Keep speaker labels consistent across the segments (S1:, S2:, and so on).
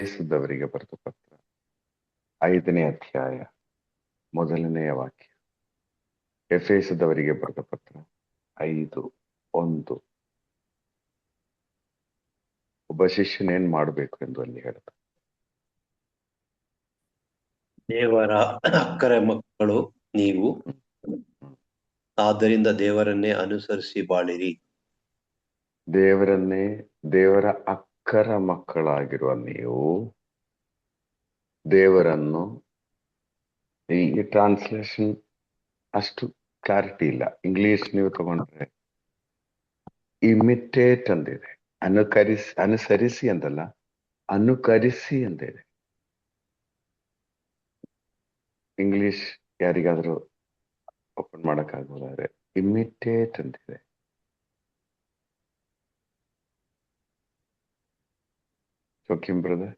S1: ಎಫೆಸದವರಿಗೆ ಬರೆದ ಪತ್ರ 5ನೇ ಅಧ್ಯಾಯ 1ನೇ ವಾಕ್ಯ. ಎಫೆಸದವರಿಗೆ ಬರೆದ ಪತ್ರ 5:1. ಒಬ್ಬ ಶಿಷ್ಯನೇನ್ ಮಾಡಬೇಕು ಎಂದು ಅಲ್ಲಿ ಹೇಳ್ತಾರೆ.
S2: ದೇವರ ಅಕ್ಕರೆ ಮಕ್ಕಳು ನೀವು, ಆದ್ದರಿಂದ ದೇವರನ್ನೇ ಅನುಸರಿಸಿ ಬಾಳಿರಿ.
S1: ದೇವರ ಅಕ್ಕರ ಮಕ್ಕಳಾಗಿರುವ ನೀವು ದೇವರನ್ನು, ಈ ಟ್ರಾನ್ಸ್ಲೇಷನ್ ಅಷ್ಟು ಕ್ಲಾರಿಟಿ ಇಲ್ಲ. ಇಂಗ್ಲಿಷ್ ನೀವು ತಗೊಂಡ್ರೆ ಇಮಿಟೇಟ್ ಅಂದಿದೆ, ಅನುಸರಿಸಿ ಅಂತಲ್ಲ, ಅನುಕರಿಸಿ ಅಂದಿದೆ. ಇಂಗ್ಲಿಷ್ ಯಾರಿಗಾದ್ರೂ ಓಪನ್ ಮಾಡಕ್ಕಾಗೋದಾದ್ರೆ ಇಮಿಟೇಟ್ ಅಂತಿದೆ. ಜೋಕಿಂ ಬ್ರದರ್,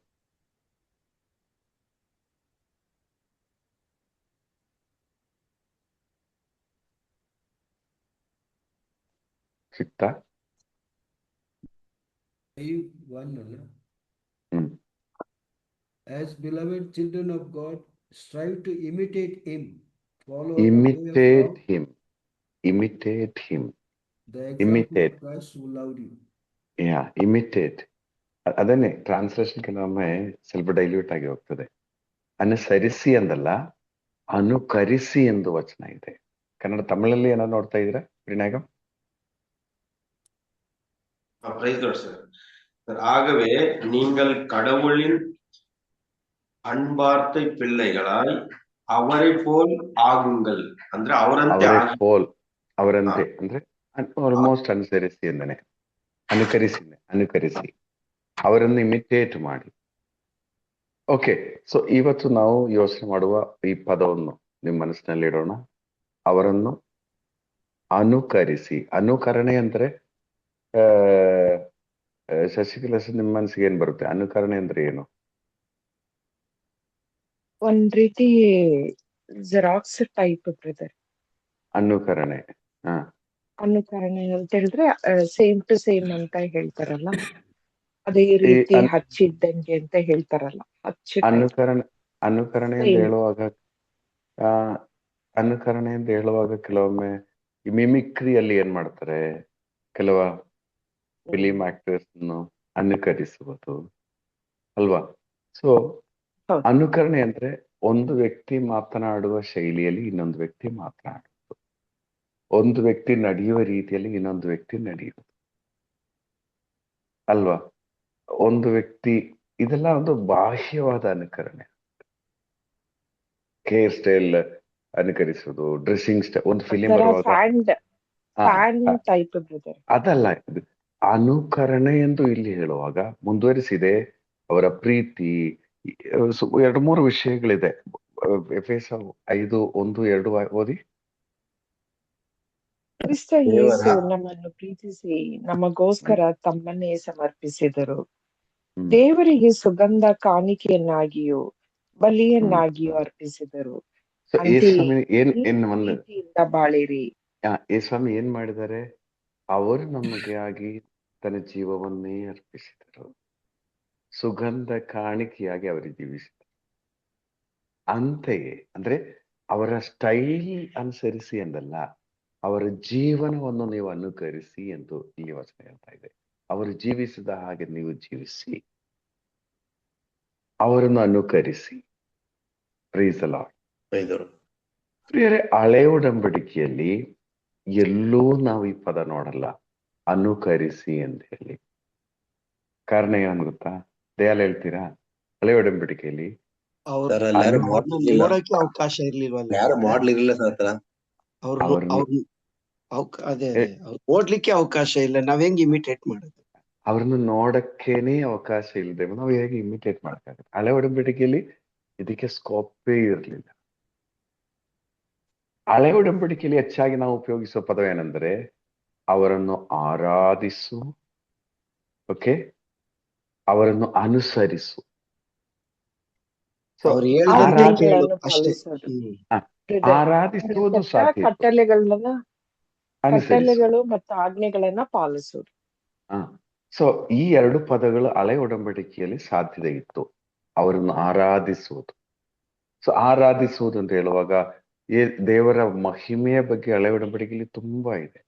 S1: ಸಿಕ್ತಾ?
S3: 5:1 ಅಲ್ಲ?
S1: ಹ್ಮ್.
S3: As beloved children of God, strive to imitate him. Follow
S1: Imitate him. Imitate him.
S3: the example of Christ who loved you.
S1: Yeah, imitate. ಅದನ್ನೇ ಟ್ರಾನ್ಸ್ಲೇಷನ್ ಕೆಲವೊಮ್ಮೆ ಸ್ವಲ್ಪ ಡೈಲ್ಯೂಟ್ ಆಗಿ ಹೋಗ್ತದೆ. ಅನುಸರಿಸಿ ಅಂದಲ್ಲ, ಅನುಕರಿಸಿ ಎಂದು ವಚನ ಇದೆ. ಕನ್ನಡ ತಮಿಳಲ್ಲಿ ಏನೋ ನೋಡ್ತಾ ಇದ್ದೀರಾ ವಿನಾಯಕ?
S4: ஆகவே நீங்கள் கடவுளின் அன்பார்த்தை பிள்ளைகளாய் அவரை போல் ಆಗುಂಗಲ್ ಅಂದ್ರೆ ಅವರಂತೆ
S1: ಅಂದ್ರೆ ಆಲ್ಮೋಸ್ಟ್ ಅನುಸರಿಸಿ ಅಂದನೆ, ಅನುಕರಿಸಿ ಅವರನ್ನು ಇಮಿಟೇಟ್ ಮಾಡಿ. ಓಕೆ, ಸೊ ಇವತ್ತು ನಾವು ಯೋಚನೆ ಮಾಡುವ ಈ ಪದವನ್ನು ನಿಮ್ಮ ಮನಸ್ಸಿನಲ್ಲಿ ಇಡೋಣ. ಅವರನ್ನು ಅನುಕರಿಸಿ. ಅನುಕರಣೆ ಅಂದ್ರೆ ಶಶಿಕಲಾ, ನಿಮ್ಮ ಮನಸ್ಸಿಗೆ ಏನ್ ಬರುತ್ತೆ? ಅನುಕರಣೆ ಅಂದ್ರೆ ಏನು?
S5: ಒಂದ್ ರೀತಿ ಜೆರಾಕ್ಸ್ ಟೈಪ್ ಬ್ರದರ್.
S1: ಅನುಕರಣೆ
S5: ಅನುಕರಣೆ ಅಂತ ಹೇಳಿದ್ರೆ ಸೇಮ್ ಟು ಸೇಮ್ ಅಂತ ಹೇಳ್ತಾರಲ್ಲ, ಅದೇ ರೀತಿ ಹಚ್ಚಿದ್ದಂಗೆ ಅಂತ ಹೇಳ್ತಾರಲ್ಲ.
S1: ಅನುಕರಣೆ ಅಂತ ಹೇಳುವಾಗ ಕೆಲವೊಮ್ಮೆ ಮಿಮಿಕ್ರಿಯಲ್ಲಿ ಏನ್ ಮಾಡ್ತಾರೆ, ಕೆಲವ ಫಿಲಿಂ ಆಕ್ಟರ್ಸ್ ಅನುಕರಿಸುವುದು ಅಲ್ವಾ? ಸೊ ಅನುಕರಣೆ ಅಂದ್ರೆ ಒಂದು ವ್ಯಕ್ತಿ ಮಾತನಾಡುವ ಶೈಲಿಯಲ್ಲಿ ಇನ್ನೊಂದು ವ್ಯಕ್ತಿ ಮಾತನಾಡುವುದು, ಒಂದು ವ್ಯಕ್ತಿ ನಡೆಯುವ ರೀತಿಯಲ್ಲಿ ಇನ್ನೊಂದು ವ್ಯಕ್ತಿ ನಡೆಯುವುದು ಅಲ್ವಾ? ಒಂದು ವ್ಯಕ್ತಿ, ಇದೆಲ್ಲ ಒಂದು ಬಾಹ್ಯವಾದ ಅನುಕರಣೆ. ಹೇರ್ ಸ್ಟೈಲ್ ಅನುಕರಿಸುವುದು, ಡ್ರೆಸ್ಸಿಂಗ್ ಸ್ಟೈಲ್, ಒಂದು ಫಿಲಿಂ ಬರುವಾಗ ಅದಲ್ಲ. ಅನುಕರಣೆ ಎಂದು ಇಲ್ಲಿ ಹೇಳುವಾಗ ಮುಂದುವರಿಸಿದೆ. ಅವರ ಪ್ರೀತಿ, 2-3 ವಿಷಯಗಳಿದೆ. ಎಫೆಸ 5:1-2 ಓದಿ.
S5: ಕ್ರಿಸ್ತ ಯೇಸು ನಮ್ಮನ್ನು ಪ್ರೀತಿಸಿ ನಮಗೋಸ್ಕರ ತಮ್ಮನ್ನೇ ಸಮರ್ಪಿಸಿದರು. ದೇವರಿಗೆ ಸುಗಂಧ ಕಾಣಿಕೆಯನ್ನಾಗಿಯೂ ಬಲಿಯನ್ನಾಗಿಯೂ ಅರ್ಪಿಸಿದರು. ಬಾಳಿರಿ.
S1: ಯೇಸ್ವಾಮಿ ಏನ್ ಮಾಡಿದ್ದಾರೆ? ಅವರು ನಮಗೆ ಆಗಿ ತನ್ನ ಜೀವವನ್ನೇ ಅರ್ಪಿಸಿದರು. ಸುಗಂಧ ಕಾಣಿಕೆಯಾಗಿ ಅವರು ಜೀವಿಸಿದರು. ಅಂತೆಯೇ ಅಂದ್ರೆ ಅವರ ಸ್ಟೈಲ್ ಅನುಸರಿಸಿ ಎಂದಲ್ಲ, ಅವರ ಜೀವನವನ್ನು ನೀವು ಅನುಕರಿಸಿ ಎಂದು ಇಲ್ಲಿ ವಚನ ಹೇಳ್ತಾ ಇದೆ. ಅವರು ಜೀವಿಸಿದ ಹಾಗೆ ನೀವು ಜೀವಿಸಿ, ಅವರನ್ನು ಅನುಕರಿಸಿ. Price the lord. ಪ್ರಿಯರೇ, ಹಳೆ ಒಡಂಬಡಿಕೆಯಲ್ಲಿ ಎಲ್ಲೂ ನಾವು ಈ ಪದ ನೋಡಲ್ಲ, ಅನುಕರಿಸಿ ಅಂತ ಹೇಳಿ. ಕಾರಣ ಏನು ಗೊತ್ತಾ? ದಯಾಲ್ ಹೇಳ್ತೀರಾ? ಹಳೆ ಒಡಂಬಡಿಕೆಯಲ್ಲಿ
S6: ನೋಡಕ್ಕೆ ಅವಕಾಶ ಇರ್ಲಿಲ್ವಲ್ಲ,
S2: ಯಾರು ಮಾಡ್ಲಿರ್ಲಿಲ್ಲ ಸರ್.
S6: ಓಡ್ಲಿಕ್ಕೆ ಅವಕಾಶ ಇಲ್ಲ. ನಾವ್ ಹೆಂಗ್ ಇಮಿಟೇಟ್ ಮಾಡೋದು?
S1: ಅವ್ರನ್ನು ನೋಡಕ್ಕೇನೆ ಅವಕಾಶ ಇಲ್ಲದೆ ನಾವು ಹೇಗೆ ಇಮಿಟೇಟ್ ಮಾಡಕ್ಕಾಗುತ್ತೆ? ಹಳೆ ಒಡಂಬಡಿಕೆಯಲ್ಲಿ ಇದಕ್ಕೆ ಸ್ಕೋಪೇ ಇರಲಿಲ್ಲ. ಹಳೆ ಒಡಂಬಡಿಕೆಯಲ್ಲಿ ಹೆಚ್ಚಾಗಿ ನಾವು ಉಪಯೋಗಿಸುವ ಪದವೇನೆಂದರೆ ಅವರನ್ನು ಆರಾಧಿಸು, ಓಕೆ, ಅವರನ್ನು ಅನುಸರಿಸು. ಆರಾಧಿಸುವುದು
S5: ಕಟ್ಟಳೆಗಳು ಮತ್ತು ಆಜ್ಞೆಗಳನ್ನ ಪಾಲಿಸುವುದು.
S1: ಸೊ ಈ 2 ಪದಗಳು ಹಳೆ ಒಡಂಬಡಿಕೆಯಲ್ಲಿ ಸಾಧ್ಯತೆ ಇತ್ತು. ಅವರನ್ನು ಆರಾಧಿಸುವುದು. ಸೊ ಆರಾಧಿಸುವುದು ಅಂತ ಹೇಳುವಾಗ ದೇವರ ಮಹಿಮೆಯ ಬಗ್ಗೆ ಹಳೆ ಒಡಂಬಡಿಕೆಯಲ್ಲಿ ತುಂಬಾ ಇದೆ.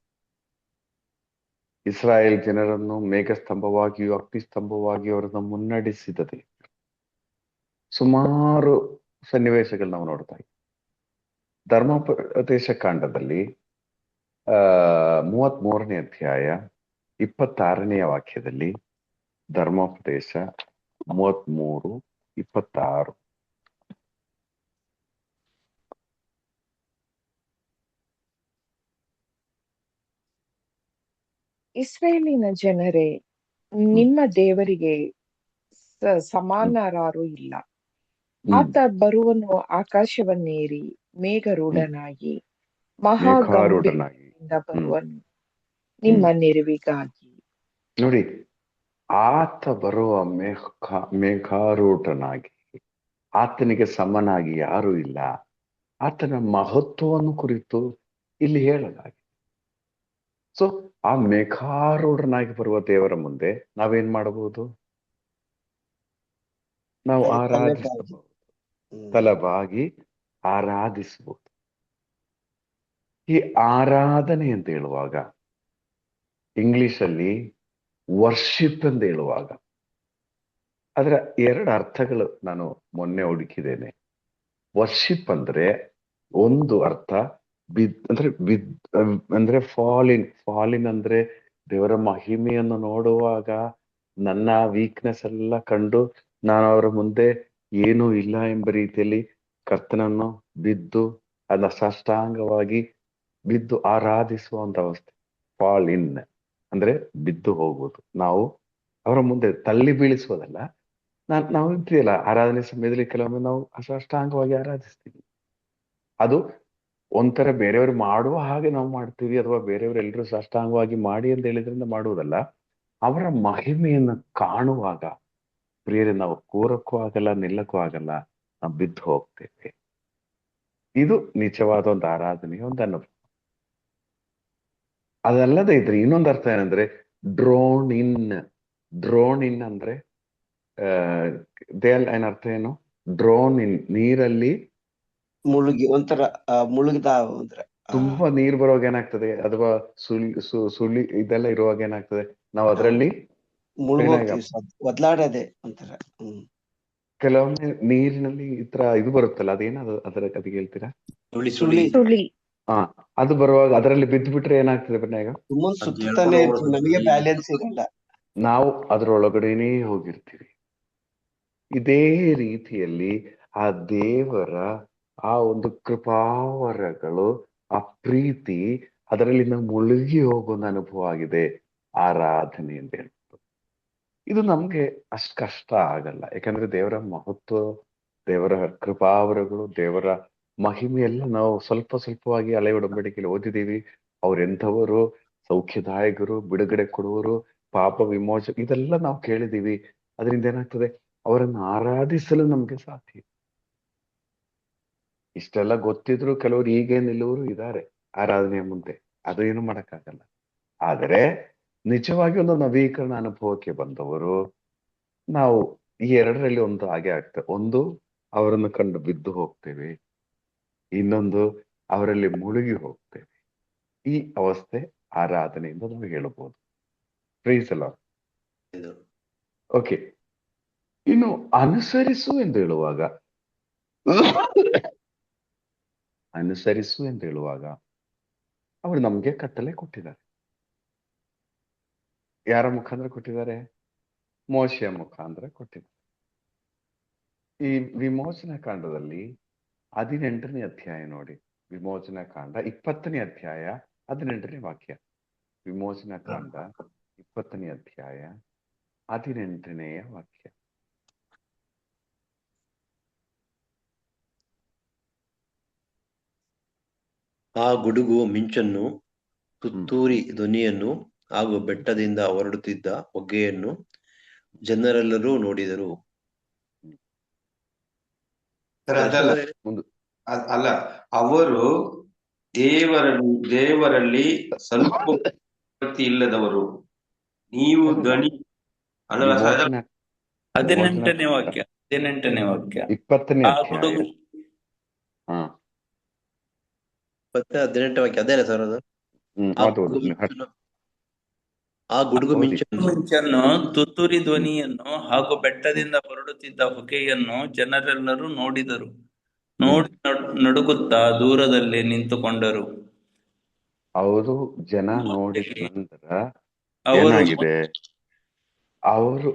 S1: ಇಸ್ರಾಯೇಲ್ ಜನರನ್ನು ಮೇಘಸ್ತಂಭವಾಗಿಯೂ ಅಗ್ನಿಸ್ತಂಭವಾಗಿಯೂ ಅವರನ್ನು ಮುನ್ನಡೆಸಿದ ಸುಮಾರು ಸನ್ನಿವೇಶಗಳು ನಾವು ನೋಡ್ತಾ ಇದ್ದೀವಿ. ಧರ್ಮೋಪದೇಶ ಕಾಂಡದಲ್ಲಿ 33ನೇ ಅಧ್ಯಾಯ 26ನೇ ವಾಕ್ಯದಲ್ಲಿ, ಧರ್ಮೋಪದೇಶ 33:26.
S5: ಇಸ್ರಾಯೇಲಿನ ಜನರೇ, ನಿಮ್ಮ ದೇವರಿಗೆ ಸಮಾನರಾರು ಇಲ್ಲ. ಆತ ಬರುವನು ಆಕಾಶವನ್ನೇರಿ ಮೇಘರೂಢನಾಗಿ ಮಹಾಗಂಭೀರದಿಂದ ಬರುವನು ನಿಮ್ಮ ನೆರವಿಗಾಗಿ.
S1: ನೋಡಿ, ಆತ ಬರುವ ಮೇಘಾರೂಢನಾಗಿ, ಆತನಿಗೆ ಸಮನಾಗಿ ಯಾರು ಇಲ್ಲ. ಆತನ ಮಹತ್ವವನ್ನು ಕುರಿತು ಇಲ್ಲಿ ಹೇಳಲಾಗಿದೆ. ಸೊ ಆ ಮೇಘಾರೂಢನಾಗಿ ಬರುವ ದೇವರ ಮುಂದೆ ನಾವೇನ್ ಮಾಡಬಹುದು? ನಾವು ಆರಾಧಿಸಬಹುದು, ತಲೆಬಾಗಿ ಆರಾಧಿಸಬಹುದು. ಈ ಆರಾಧನೆ ಅಂತ ಹೇಳುವಾಗ ಇಂಗ್ಲಿಷಲ್ಲಿ ವರ್ಷಿಪ್ ಅಂತ ಹೇಳುವಾಗ ಅದರ 2 ಅರ್ಥಗಳು ನಾನು ಮೊನ್ನೆ ಹುಡುಕಿದ್ದೇನೆ. ವರ್ಷಿಪ್ ಅಂದ್ರೆ ಒಂದು ಅರ್ಥ ಅಂದ್ರೆ ಫಾಲಿನ್ ಅಂದ್ರೆ ದೇವರ ಮಹಿಮೆಯನ್ನು ನೋಡುವಾಗ ನನ್ನ ವೀಕ್ನೆಸ್ ಎಲ್ಲ ಕಂಡು ನಾನು ಅವರ ಮುಂದೆ ಏನೂ ಇಲ್ಲ ಎಂಬ ರೀತಿಯಲ್ಲಿ ಕರ್ತನನ್ನು ಬಿದ್ದು ಅದನ್ನ ಸಾಷ್ಟಾಂಗವಾಗಿ ಬಿದ್ದು ಆರಾಧಿಸುವಂತ ಅವಸ್ಥೆ. ಫಾಲ್ ಇನ್ ಅಂದ್ರೆ ಬಿದ್ದು ಹೋಗುವುದು. ನಾವು ಅವರ ಮುಂದೆ ತಳ್ಳಿ ಬೀಳಿಸುವುದಲ್ಲ. ನಾವು ಇರ್ತೀಯಲ್ಲ ಆರಾಧನೆ ಸಮಯದಲ್ಲಿ ಕೆಲವೊಮ್ಮೆ ನಾವು ಸಾಷ್ಟಾಂಗವಾಗಿ ಆರಾಧಿಸ್ತೀವಿ. ಅದು ಒಂಥರ ಬೇರೆಯವರು ಮಾಡುವ ಹಾಗೆ ನಾವು ಮಾಡ್ತೀವಿ, ಅಥವಾ ಬೇರೆಯವರು ಎಲ್ಲರೂ ಸಾಷ್ಟಾಂಗವಾಗಿ ಮಾಡಿ ಅಂತ ಹೇಳಿದ್ರಿಂದ ಮಾಡುವುದಲ್ಲ. ಅವರ ಮಹಿಮೆಯನ್ನು ಕಾಣುವಾಗ ಪ್ರಿಯರೇ, ನಾವು ಕೂರಕ್ಕೂ ಆಗಲ್ಲ, ನಿಲ್ಲಕ್ಕೂ ಆಗಲ್ಲ, ನಾವು ಬಿದ್ದು ಹೋಗ್ತೇವೆ. ಇದು ನಿಜವಾದ ಒಂದು ಆರಾಧನೆಯ ಒಂದು ಅನುಭವ. ಅದಲ್ಲದೆ ಇದ್ರೆ ಇನ್ನೊಂದು ಅರ್ಥ ಏನಂದ್ರೆ ಡ್ರೋನ್ ಇನ್ ಅಂದ್ರೆ ಏನರ್ಥ ಏನು? ಡ್ರೋನ್ ಇನ್, ನೀರಲ್ಲಿ
S6: ಮುಳುಗಿ ಒಂಥರ ಮುಳುಗಿದ ಅಂದ್ರೆ
S1: ತುಂಬಾ ನೀರು ಬರುವಾಗ ಏನಾಗ್ತದೆ, ಅಥವಾ ಸುಳಿ ಇದೆಲ್ಲ ಇರುವಾಗ ಏನಾಗ್ತದೆ, ನಾವು ಅದರಲ್ಲಿ
S6: ಒದ್ಲಾಡದೆ ಒಂಥರ.
S1: ಕೆಲವೊಮ್ಮೆ ನೀರಿನಲ್ಲಿ ಈ ತರ ಇದು ಬರುತ್ತಲ್ಲ, ಅದೇನದು ಅದಕ್ಕೆ ಹೇಳ್ತೀರಾ?
S5: ಸುಳಿ.
S1: ಅದು ಬರುವಾಗ ಅದರಲ್ಲಿ ಬಿದ್ದು ಬಿಟ್ರೆ ಏನಾಗ್ತದೆ ಬನ್ಯಾಗ?
S6: ಸುತ್ತಾನೆ ಇರ್ತದೆ, ನಮಗೆ ಬ್ಯಾಲೆನ್ಸ್ ಇರಲ್ಲ, ನಾವು
S1: ಅದರೊಳಗಡೆನೇ ಹೋಗಿರ್ತೀವಿ. ಇದೇ ರೀತಿಯಲ್ಲಿ ಆ ದೇವರ ಆ ಒಂದು ಕೃಪಾವರಗಳು, ಆ ಪ್ರೀತಿ, ಅದರಲ್ಲಿ ನಾವು ಮುಳುಗಿ ಹೋಗುವ ಅನುಭವ ಆಗಿದೆ ಆರಾಧನೆ ಅಂತ ಹೇಳ್ಬೋದು. ಇದು ನಮ್ಗೆ ಅಷ್ಟು ಕಷ್ಟ ಆಗಲ್ಲ, ಯಾಕಂದ್ರೆ ದೇವರ ಮಹತ್ವ, ದೇವರ ಕೃಪಾವರಗಳು, ದೇವರ ಮಹಿಮೆ ಎಲ್ಲ ನಾವು ಸ್ವಲ್ಪವಾಗಿ ಹಳೆ ಒಡಂಬಡಿಕೆಯಲ್ಲಿ ಓದಿದ್ದೀವಿ. ಅವ್ರೆಂಥವರು? ಸೌಖ್ಯದಾಯಕರು, ಬಿಡುಗಡೆ ಕೊಡುವರು, ಪಾಪ ವಿಮೋಚಕ, ಇದೆಲ್ಲ ನಾವು ಕೇಳಿದೀವಿ. ಅದರಿಂದ ಏನಾಗ್ತದೆ, ಅವರನ್ನು ಆರಾಧಿಸಲು ನಮ್ಗೆ ಸಾಧ್ಯ. ಇಷ್ಟೆಲ್ಲ ಗೊತ್ತಿದ್ರು ಕೆಲವರು ಹೀಗೆ ನಿಲ್ಲುವರು ಇದ್ದಾರೆ ಆರಾಧನೆಯ ಮುಂದೆ, ಅದು ಏನು ಮಾಡಕ್ಕಾಗಲ್ಲ. ಆದರೆ ನಿಜವಾಗಿ ಒಂದು ನವೀಕರಣ ಅನುಭವಕ್ಕೆ ಬಂದವರು ನಾವು ಈ 2ರಲ್ಲಿ ಒಂದು ಹಾಗೆ ಆಗ್ತದೆ. ಒಂದು, ಅವರನ್ನು ಕಂಡು ಬಿದ್ದು ಹೋಗ್ತೇವೆ. ಇನ್ನೊಂದು, ಅವರಲ್ಲಿ ಮುಳುಗಿ ಹೋಗ್ತೇವೆ. ಈ ಅವಸ್ಥೆ ಆರಾಧನೆಯಿಂದ ನಾವು ಹೇಳಬಹುದು. Price the lord. ಓಕೆ, ಇನ್ನು ಅನುಸರಿಸು ಎಂದು ಹೇಳುವಾಗ ಅವರು ನಮ್ಗೆ ಕಟ್ಟಲೆ ಕೊಟ್ಟಿದ್ದಾರೆ. ಯಾರ ಮುಖಾಂತರ ಕೊಟ್ಟಿದ್ದಾರೆ? ಮೋಶೆಯ ಮುಖಾಂತರ ಕೊಟ್ಟಿದ್ದಾರೆ. ಈ ವಿಮೋಚನಾ ಕಾಂಡದಲ್ಲಿ 18ನೇ ಅಧ್ಯಾಯ ನೋಡಿ. ವಿಮೋಚನಾ ಕಾಂಡ 20ನೇ ಅಧ್ಯಾಯ 18ನೇ ವಾಕ್ಯ. ವಿಮೋಚನಾ ಕಾಂಡ 20ನೇ ಅಧ್ಯಾಯ 18ನೇಯ ವಾಕ್ಯ.
S2: ಆ ಗುಡುಗು ಮಿಂಚನ್ನು, ತುತ್ತೂರಿ ಧ್ವನಿಯನ್ನು ಹಾಗೂ ಬೆಟ್ಟದಿಂದ ಹೊರಡುತ್ತಿದ್ದ ಹೊಗೆಯನ್ನು ಜನರೆಲ್ಲರೂ ನೋಡಿದರು.
S4: ಅಲ್ಲ, ಅವರು ದೇವರಲ್ಲಿ ಸ್ವಲ್ಪ ಭಕ್ತಿ ಇಲ್ಲದವರು. ನೀವು ಧ್ವನಿ
S7: 18ನೇ ವಾಕ್ಯ. 18ನೇ ವಾಕ್ಯ.
S1: 20ನೇ
S7: ಆ
S1: ಅಧ್ಯಾಯ.
S7: ಗುಡುಗು
S1: ಹಾ
S2: ಮತ್ತೆ 18 ವಾಕ್ಯ ಅದೇನೆ ಸರ್ ಅದು. ಆ
S1: ಅದು
S2: ಗುಡುಗು
S1: ಓದು.
S2: ಮಿಂಚನ್ನು ಆ ಗುಡುಗು
S1: ಓದಿ.
S2: ಮಿಂಚನ್ನು
S7: ಮಿಂಚನ್ನು, ತುತ್ತೂರಿ ಧ್ವನಿಯನ್ನು ಹಾಗೂ ಬೆಟ್ಟದಿಂದ ಹೊರಡುತ್ತಿದ್ದ ಹೊಗೆಯನ್ನು ಜನರೆಲ್ಲರೂ ನೋಡಿದರು. ನೋಡಿ ನಡುಗುತ್ತಾ ದೂರದಲ್ಲಿ ನಿಂತುಕೊಂಡರು.
S1: ಅವರು ಜನ ನೋಡಿದ
S7: ಮೋಶೆಗೆ
S1: ನಂತರ
S7: ಅವರು
S1: ಏನಾಗಿದೆ, ಅವರು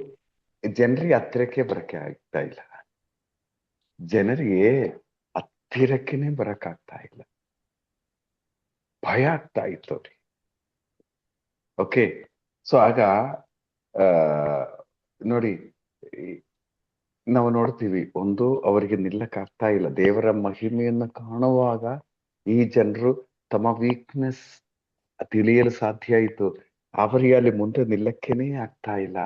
S1: ಜನರಿಗೆ ಹತ್ತಿರಕ್ಕೆ ಬರಕ್ಕೆ ಆಗ್ತಾ ಇಲ್ಲ. ಜನರಿಗೆ ಹತ್ತಿರಕ್ಕೆನೆ ಬರಕ್ ಆಗ್ತಾ ಇಲ್ಲ. ಭಯ ಆಗ್ತಾ ಇತ್ತು ಅವ್ರಿಗೆ. ಓಕೆ, ಸೊ ಆಗ ನೋಡಿ, ನಾವು ನೋಡ್ತೀವಿ, ಒಂದು ಅವರಿಗೆ ನಿಲ್ಲಕ್ ಆಗ್ತಾ ಇಲ್ಲ. ದೇವರ ಮಹಿಮೆಯನ್ನು ಕಾಣುವಾಗ ಈ ಜನರು ತಮ್ಮ ವೀಕ್ನೆಸ್ ತಿಳಿಯಲು ಸಾಧ್ಯ ಆಯಿತು. ಅವರಿಗೆ ಅಲ್ಲಿ ಮುಂದೆ ನಿಲ್ಲಕ್ಕೇನೆ ಆಗ್ತಾ ಇಲ್ಲ.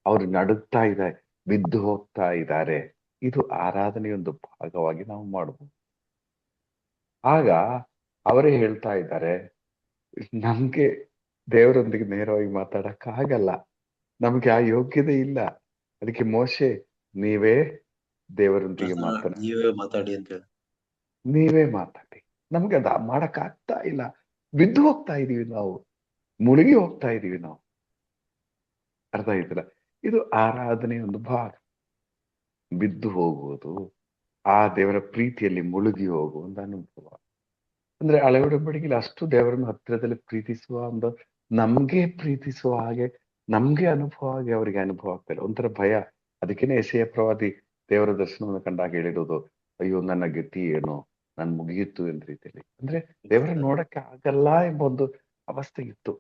S1: ಅವರು ನಡುಗ್ತಾ ಇದ್ದಾರೆ, ಬಿದ್ದು ಹೋಗ್ತಾ ಇದ್ದಾರೆ. ಇದು ಆರಾಧನೆಯೊಂದು ಭಾಗವಾಗಿ ನಾವು ಮಾಡಬಹುದು. ಆಗ ಅವರೇ ಹೇಳ್ತಾ ಇದ್ದಾರೆ, ನಮ್ಗೆ ದೇವರೊಂದಿಗೆ ನೇರವಾಗಿ ಮಾತಾಡಕ್ ಆಗಲ್ಲ, ನಮ್ಗೆ ಆ ಯೋಗ್ಯತೆ ಇಲ್ಲ. ಅದಕ್ಕೆ ಮೋಶೆ, ನೀವೇ ದೇವರೊಂದಿಗೆ
S2: ನೀವೇ ಮಾತಾಡಿ ಅಂತ ಹೇಳಿ.
S1: ನೀವೇ ಮಾತಾಡಿ, ನಮ್ಗೆ ಅದ ಮಾಡಕ್ ಆಗ್ತಾ ಇಲ್ಲ. ಬಿದ್ದು ಹೋಗ್ತಾ ಇದೀವಿ ನಾವು, ಮುಳುಗಿ ಹೋಗ್ತಾ ಇದೀವಿ ನಾವು. ಅರ್ಥ ಆಯ್ತಲ್ಲ? ಇದು ಆರಾಧನೆ ಒಂದು ಭಾಗ. ಬಿದ್ದು ಹೋಗುವುದು, ಆ ದೇವರ ಪ್ರೀತಿಯಲ್ಲಿ ಮುಳುಗಿ ಹೋಗುವ ಒಂದು ಅನುಭವ. ಅಂದ್ರೆ ಹಳೆ ಒಡಂಬಡಿಕೆಯಲ್ಲಿ ಅಷ್ಟು ದೇವರನ್ನು ಹತ್ತಿರದಲ್ಲಿ ಪ್ರೀತಿಸುವ ಒಂದು, ನಮ್ಗೆ ಪ್ರೀತಿಸುವ ಹಾಗೆ, ನಮ್ಗೆ ಅನುಭವ ಆಗಿ ಅವರಿಗೆ ಅನುಭವ ಆಗ್ತಾ ಇಲ್ಲ. ಒಂಥರ ಭಯ. ಅದಕ್ಕೇನೆ ಯೆಶಾಯ ಪ್ರವಾದಿ ದೇವರ ದರ್ಶನವನ್ನು ಕಂಡಾಗ ಹೇಳಿರೋದು, ಅಯ್ಯೋ ನನ್ನ ಗತಿ ಏನು, ನನ್ ಮುಗಿಯಿತು ಎಂದ ರೀತಿಯಲ್ಲಿ. ಅಂದ್ರೆ ದೇವರನ್ನ ನೋಡಕ್ಕೆ ಆಗಲ್ಲ ಎಂಬ ಒಂದು ಅವಸ್ಥೆ ಇತ್ತು.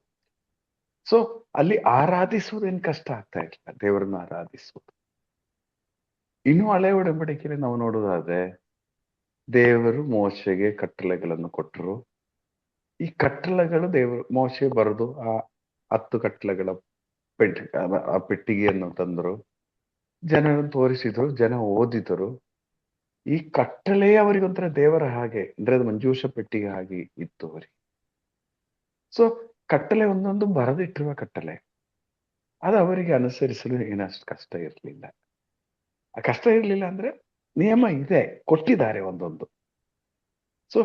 S1: ಸೊ ಅಲ್ಲಿ ಆರಾಧಿಸುವುದೇನು ಕಷ್ಟ ಆಗ್ತಾ ಇಲ್ಲ, ದೇವರನ್ನು ಆರಾಧಿಸುವುದು. ಇನ್ನು ಹಳೆ ಒಡಂಬಡಿಕೆಯಲ್ಲಿ ನಾವು ನೋಡುವುದಾದ್ರೆ, ದೇವರು ಮೋಶೆಗೆ ಕಟ್ಟಳೆಗಳನ್ನು ಕೊಟ್ಟರು. ಈ ಕಟ್ಟಳೆಗಳು ದೇವರು ಮೋಶೆ ಬರೆದು ಆ 10 ಕಟ್ಟಳೆಗಳ ಆ ಪೆಟ್ಟಿಗೆಯನ್ನು ತಂದರು, ಜನರನ್ನು ತೋರಿಸಿದ್ರು, ಜನ ಓದಿದರು. ಈ ಕಟ್ಟಳೆ ಅವರಿಗೊಂಥರ ದೇವರ ಹಾಗೆ, ಅಂದ್ರೆ ಅದು ಮಂಜೂಷ ಪೆಟ್ಟಿಗೆ ಹಾಗೆ ಇತ್ತು ಅವರಿಗೆ. ಸೊ ಕಟ್ಟಳೆ ಒಂದೊಂದು ಬರೆದಿಟ್ಟಿರುವ ಕಟ್ಟಳೆ, ಅದು ಅವರಿಗೆ ಅನುಸರಿಸಲು ಏನಷ್ಟು ಕಷ್ಟ ಇರಲಿಲ್ಲ. ಆ ಕಷ್ಟ ಇರಲಿಲ್ಲ ಅಂದ್ರೆ ನಿಯಮ ಇದೆ, ಕೊಟ್ಟಿದ್ದಾರೆ ಒಂದೊಂದು. ಸೊ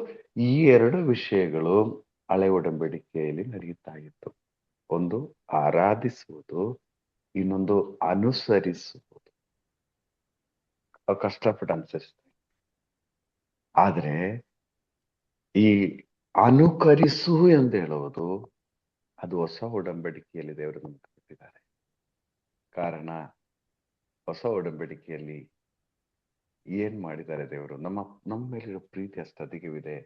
S1: ಈ 2 ವಿಷಯಗಳು ಹಳೆ ಒಡಂಬಡಿಕೆಯಲ್ಲಿ ನಡೆಯುತ್ತಾ ಇತ್ತು. ಒಂದು ಆರಾಧಿಸುವುದು, ಇನ್ನೊಂದು ಅನುಸರಿಸುವುದು. ಕಷ್ಟಪಟ್ಟು ಅನುಸರಿಸ್ತಾರೆ. ಆದ್ರೆ ಈ ಅನುಕರಿಸು ಎಂದು ಹೇಳುವುದು, ಅದು ಹೊಸ ಒಡಂಬಡಿಕೆಯಲ್ಲಿ ದೇವರು ನಮಗೆ ಕೊಟ್ಟಿದ್ದಾರೆ. ಕಾರಣ, ಹೊಸ ಒಡಂಬಡಿಕೆಯಲ್ಲಿ ಏನ್ ಮಾಡಿದ್ದಾರೆ ದೇವರು, ನಮ್ಮ ಮೇಲಿರೋ ಪ್ರೀತಿ ಅಷ್ಟು ಅಧಿಕವಿದೆ.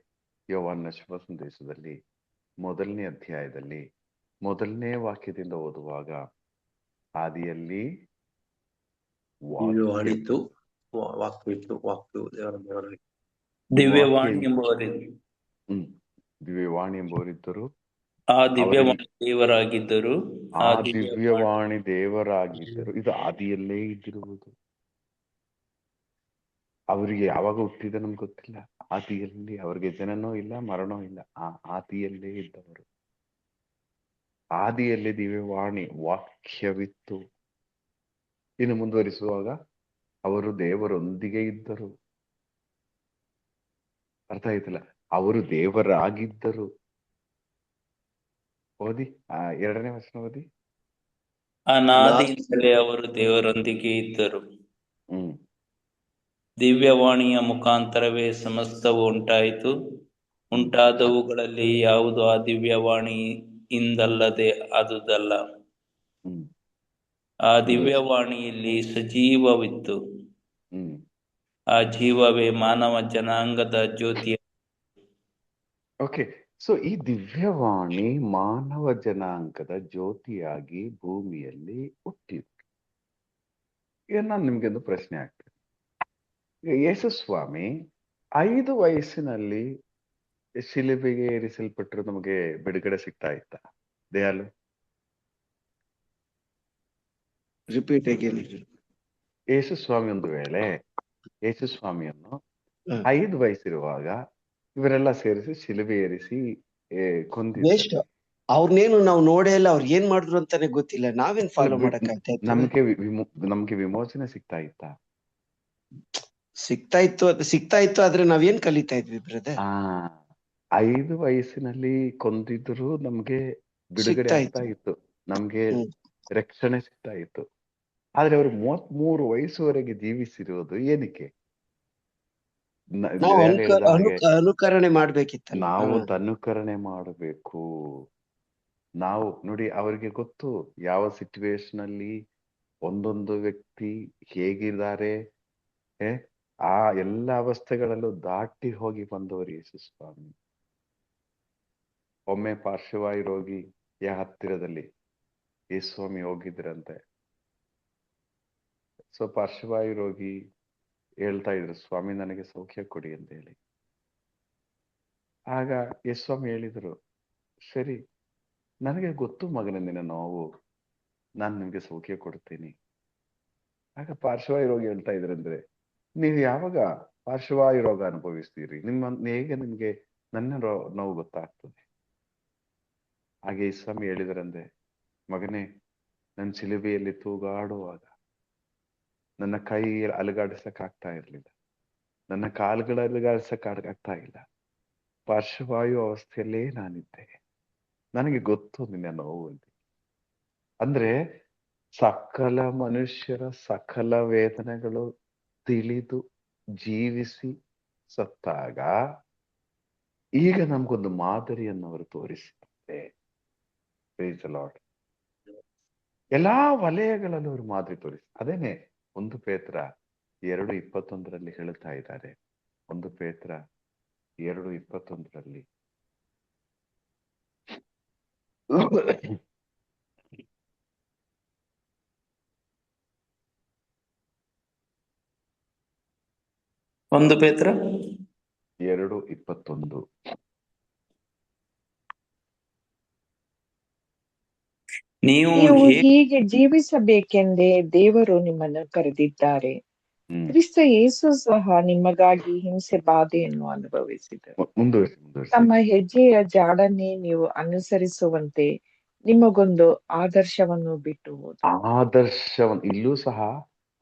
S1: ಯೋಹಾನನ ಶುಭ ಸಂದೇಶದಲ್ಲಿ 1ನೇ ಅಧ್ಯಾಯದಲ್ಲಿ 1ನೇ ವಾಕ್ಯದಿಂದ ಓದುವಾಗ, ಆದಿಯಲ್ಲಿ
S2: ದಿವ್ಯವಾಣಿತ್ತು, ವಾಕ್ಯವಿತ್ತು, ವಾಕ್ಯವು
S7: ದಿವ್ಯವಾಣಿ ಎಂಬುವರಿದ್ದರು.
S1: ದಿವ್ಯವಾಣಿ ಎಂಬುವರಿದ್ದರು.
S7: ಆ ದಿವ್ಯವಾಣಿ ದೇವರಾಗಿದ್ದರು.
S1: ಆ ದಿವ್ಯವಾಣಿ ದೇವರಾಗಿದ್ದರು. ಇದು ಆದಿಯಲ್ಲೇ ಇದ್ದಿರುವುದು. ಅವರಿಗೆ ಯಾವಾಗ ಹುಟ್ಟಿದ ನಮ್ಗೆ ಗೊತ್ತಿಲ್ಲ. ಆದಿಯಲ್ಲಿ ಅವ್ರಿಗೆ ಜನನೋ ಇಲ್ಲ, ಮರಣೋ ಇಲ್ಲ, ಆ ಆದಿಯಲ್ಲೇ ಇದ್ದವರು. ಆದಿಯಲ್ಲಿ ದಿವ್ಯವಾಣಿ ವಾಕ್ಯವಿತ್ತು. ಇನ್ನು ಮುಂದುವರಿಸುವಾಗ, ಅವರು ದೇವರೊಂದಿಗೆ ಇದ್ದರು. ಅರ್ಥ ಆಯ್ತಲ್ಲ? ಅವರು ದೇವರಾಗಿದ್ದರು. ಓದಿ 2ನೇ ವಚನ ಓದಿ.
S7: ಅನಾದಿಯಿಂದಲೇ ಅವರು ದೇವರೊಂದಿಗೆ ಇದ್ದರು. ದಿವ್ಯವಾಣಿಯ ಮುಖಾಂತರವೇ ಸಮಸ್ತವು ಉಂಟಾಯಿತು. ಉಂಟಾದವುಗಳಲ್ಲಿ ಯಾವುದು ಆ ದಿವ್ಯವಾಣಿಯಿಂದಲ್ಲದೆ ಆದುದಲ್ಲ. ಆ ದಿವ್ಯವಾಣಿಯಲ್ಲಿ ಸಜೀವವಿತ್ತು. ಆ ಜೀವವೇ ಮಾನವ ಜನಾಂಗದ ಜ್ಯೋತಿ.
S1: ಓಕೆ, ಸೊ ಈ ದಿವ್ಯವಾಣಿ ಮಾನವ ಜನಾಂಗದ ಜ್ಯೋತಿಯಾಗಿ ಭೂಮಿಯಲ್ಲಿ ಹುಟ್ಟಿದ್ರು. ಈಗ ನಾನು ನಿಮ್ಗೆ ಒಂದು ಪ್ರಶ್ನೆ ಆಗ್ತದೆ. ಯೇಸು ಸ್ವಾಮಿ 5 ವಯಸ್ಸಿನಲ್ಲಿ ಶಿಲುಬೆಗೆ ಏರಿಸಲ್ಪಟ್ಟರು, ನಮಗೆ ಬಿಡುಗಡೆ ಸಿಗ್ತಾ ಇತ್ತ? ದಯಾಲು,
S6: ರಿಪೀಟ್ ಅಗೇನ್.
S1: ಯೇಸು ಸ್ವಾಮಿ ಒಂದು ವೇಳೆ ಯೇಸು ಸ್ವಾಮಿಯನ್ನು 5 ವಯಸ್ಸಿರುವಾಗ ಇವರೆಲ್ಲ ಸೇರಿಸಿ ಶಿಲುಬೆ ಏರಿಸಿ ಕೊಂದಿದ್ರು.
S6: ಅವ್ರನ್ನೇನು ನಾವು ನೋಡೇ ಇಲ್ಲ, ಅವ್ರು ಏನ್ ಮಾಡಿದ್ರು ಅಂತಾನೆ ಗೊತ್ತಿಲ್ಲ, ನಾವೇನ್ ಫಾಲೋ ಮಾಡಕ್ಕಾಗ್ತದೆ?
S1: ನಮ್ಗೆ ವಿಮೋಚನೆ ಸಿಗ್ತಾ ಇತ್ತ?
S6: ಸಿಗ್ತಾ ಇತ್ತು ಆದ್ರೆ ನಾವೇನ್ ಕಲಿತಾ ಇದ್ವಿ ಬ್ರದರ್?
S1: 5 ವಯಸ್ಸಿನಲ್ಲಿ ಕೊಂದಿದ್ರು ನಮ್ಗೆ ಬಿಡುಗಡೆ
S6: ಸಿಗ್ತಾ
S1: ಆಗ್ತಾ ಇತ್ತು, ನಮ್ಗೆ
S6: ಹ್ಮ್.
S1: ರಕ್ಷಣೆ ಸಿಗ್ತಾ ಇತ್ತು. ಆದ್ರೆ ಅವರು 33 ವಯಸ್ಸುವರೆಗೆ ಜೀವಿಸಿರೋದು ಏನಕ್ಕೆ?
S6: ನಾವು
S1: ಯಾರು ಹೇಳ್ದ ಹಾಗೆ
S6: ಅನುಕರಣೆ ಮಾಡ್ಬೇಕಿತ್ತಲ್ಲ.
S1: ನಾವು
S6: ಹಾ.
S1: ಅನುಕರಣೆ ಮಾಡಬೇಕು. ನಾವು ನೋಡಿ, ಅವರಿಗೆ ಗೊತ್ತು ಯಾವ ಸಿಚುವೇಶನ್ ಅಲ್ಲಿ ಒಂದೊಂದು ವ್ಯಕ್ತಿ ಹೇಗಿದ್ದಾರೆ. ಆ ಎಲ್ಲ ಅವಸ್ಥೆಗಳಲ್ಲೂ ದಾಟಿ ಹೋಗಿ ಬಂದವರು ಯೇಸು ಸ್ವಾಮಿ. ಒಮ್ಮೆ ಪಾರ್ಶ್ವವಾಯು ರೋಗಿಯ ಹತ್ತಿರದಲ್ಲಿ ಯೇಸು ಸ್ವಾಮಿ ಹೋಗಿದ್ರಂತೆ. ಸೊ ಪಾರ್ಶ್ವವಾಯು ರೋಗಿ ಹೇಳ್ತಾ ಇದ್ರು, ಸ್ವಾಮಿ ನನಗೆ ಸೌಖ್ಯ ಕೊಡಿ ಅಂತ ಹೇಳಿ. ಆಗ ಯೇಸು ಸ್ವಾಮಿ ಹೇಳಿದ್ರು, ಸರಿ, ನನಗೆ ಗೊತ್ತು ಮಗನ ನಿನ್ನ ನೋವು, ನಾನು ನಿಮ್ಗೆ ಸೌಖ್ಯ ಕೊಡ್ತೀನಿ. ಆಗ ಪಾರ್ಶ್ವವಾಯು ರೋಗಿ ಹೇಳ್ತಾ ಇದ್ರಂದ್ರೆ, ನೀವು ಯಾವಾಗ ಪಾರ್ಶ್ವವಾಯು ರೋಗ ಅನುಭವಿಸ್ತೀರಿ, ಹೇಗೆ ನಿಮ್ಗೆ ನನ್ನ ನೋವು ಗೊತ್ತಾಗ್ತದೆ? ಹಾಗೆ ಯೇಸು ಸ್ವಾಮಿ ಹೇಳಿದ್ರಂದ್ರೆ, ಮಗನೇ, ನನ್ನ ಶಿಲುಬೆಯಲ್ಲಿ ತೂಗಾಡುವಾಗ ನನ್ನ ಕೈ ಅಲುಗಾಡಿಸಕ್ ಆಗ್ತಾ ಇರ್ಲಿಲ್ಲ, ನನ್ನ ಕಾಲುಗಳು ಅಲುಗಾಡಿಸಕ್ ಆಗ್ತಾ ಇಲ್ಲ. ಪಾರ್ಶ್ವವಾಯು ಅವಸ್ಥೆಯಲ್ಲೇ ನಾನಿದ್ದೆ, ನನಗೆ ಗೊತ್ತು ನಿನ್ನ ನೋವು ಅಂತ. ಅಂದ್ರೆ ಸಕಲ ಮನುಷ್ಯರ ಸಕಲ ವೇದನೆಗಳು ತಿಳಿದು ಜೀವಿಸಿ ಸತ್ತಾಗ ಈಗ ನಮ್ಗೊಂದು ಮಾದರಿಯನ್ನು ಅವರು ತೋರಿಸಿದ್ದಾರೆ. Praise the lord. ಎಲ್ಲಾ ವಲಯಗಳಲ್ಲೂ ಅವರು ಮಾದರಿ ತೋರಿಸಿ, ಅದೇನೆ 1 ಪೇತ್ರ 2:21 ಹೇಳ್ತಾ ಇದ್ದಾರೆ. 1 ಪೇತ್ರ 2:21
S7: 1 ಪೇತ್ರ
S1: 2:21
S7: ನೀವು
S5: ನೀವು ಹೀಗೆ ಜೀವಿಸಬೇಕೆಂದೇ ದೇವರು ನಿಮ್ಮನ್ನು ಕರೆದಿದ್ದಾರೆ. ಕ್ರಿಸ್ತ ಯೇಸು ಸಹ ನಿಮಗಾಗಿ ಹಿಂಸೆ ಬಾಧೆಯನ್ನು ಅನುಭವಿಸಿದರು.
S1: ಮುಂದುವರಿಸಿ.
S5: ತಮ್ಮ ಹೆಜ್ಜೆಯ ಜಾಡನ್ನೇ ನೀವು ಅನುಸರಿಸುವಂತೆ ನಿಮಗೊಂದು ಆದರ್ಶವನ್ನು ಬಿಟ್ಟು ಹೋದರು.
S1: ಆದರ್ಶವನ್ನು ಇಲ್ಲೂ ಸಹ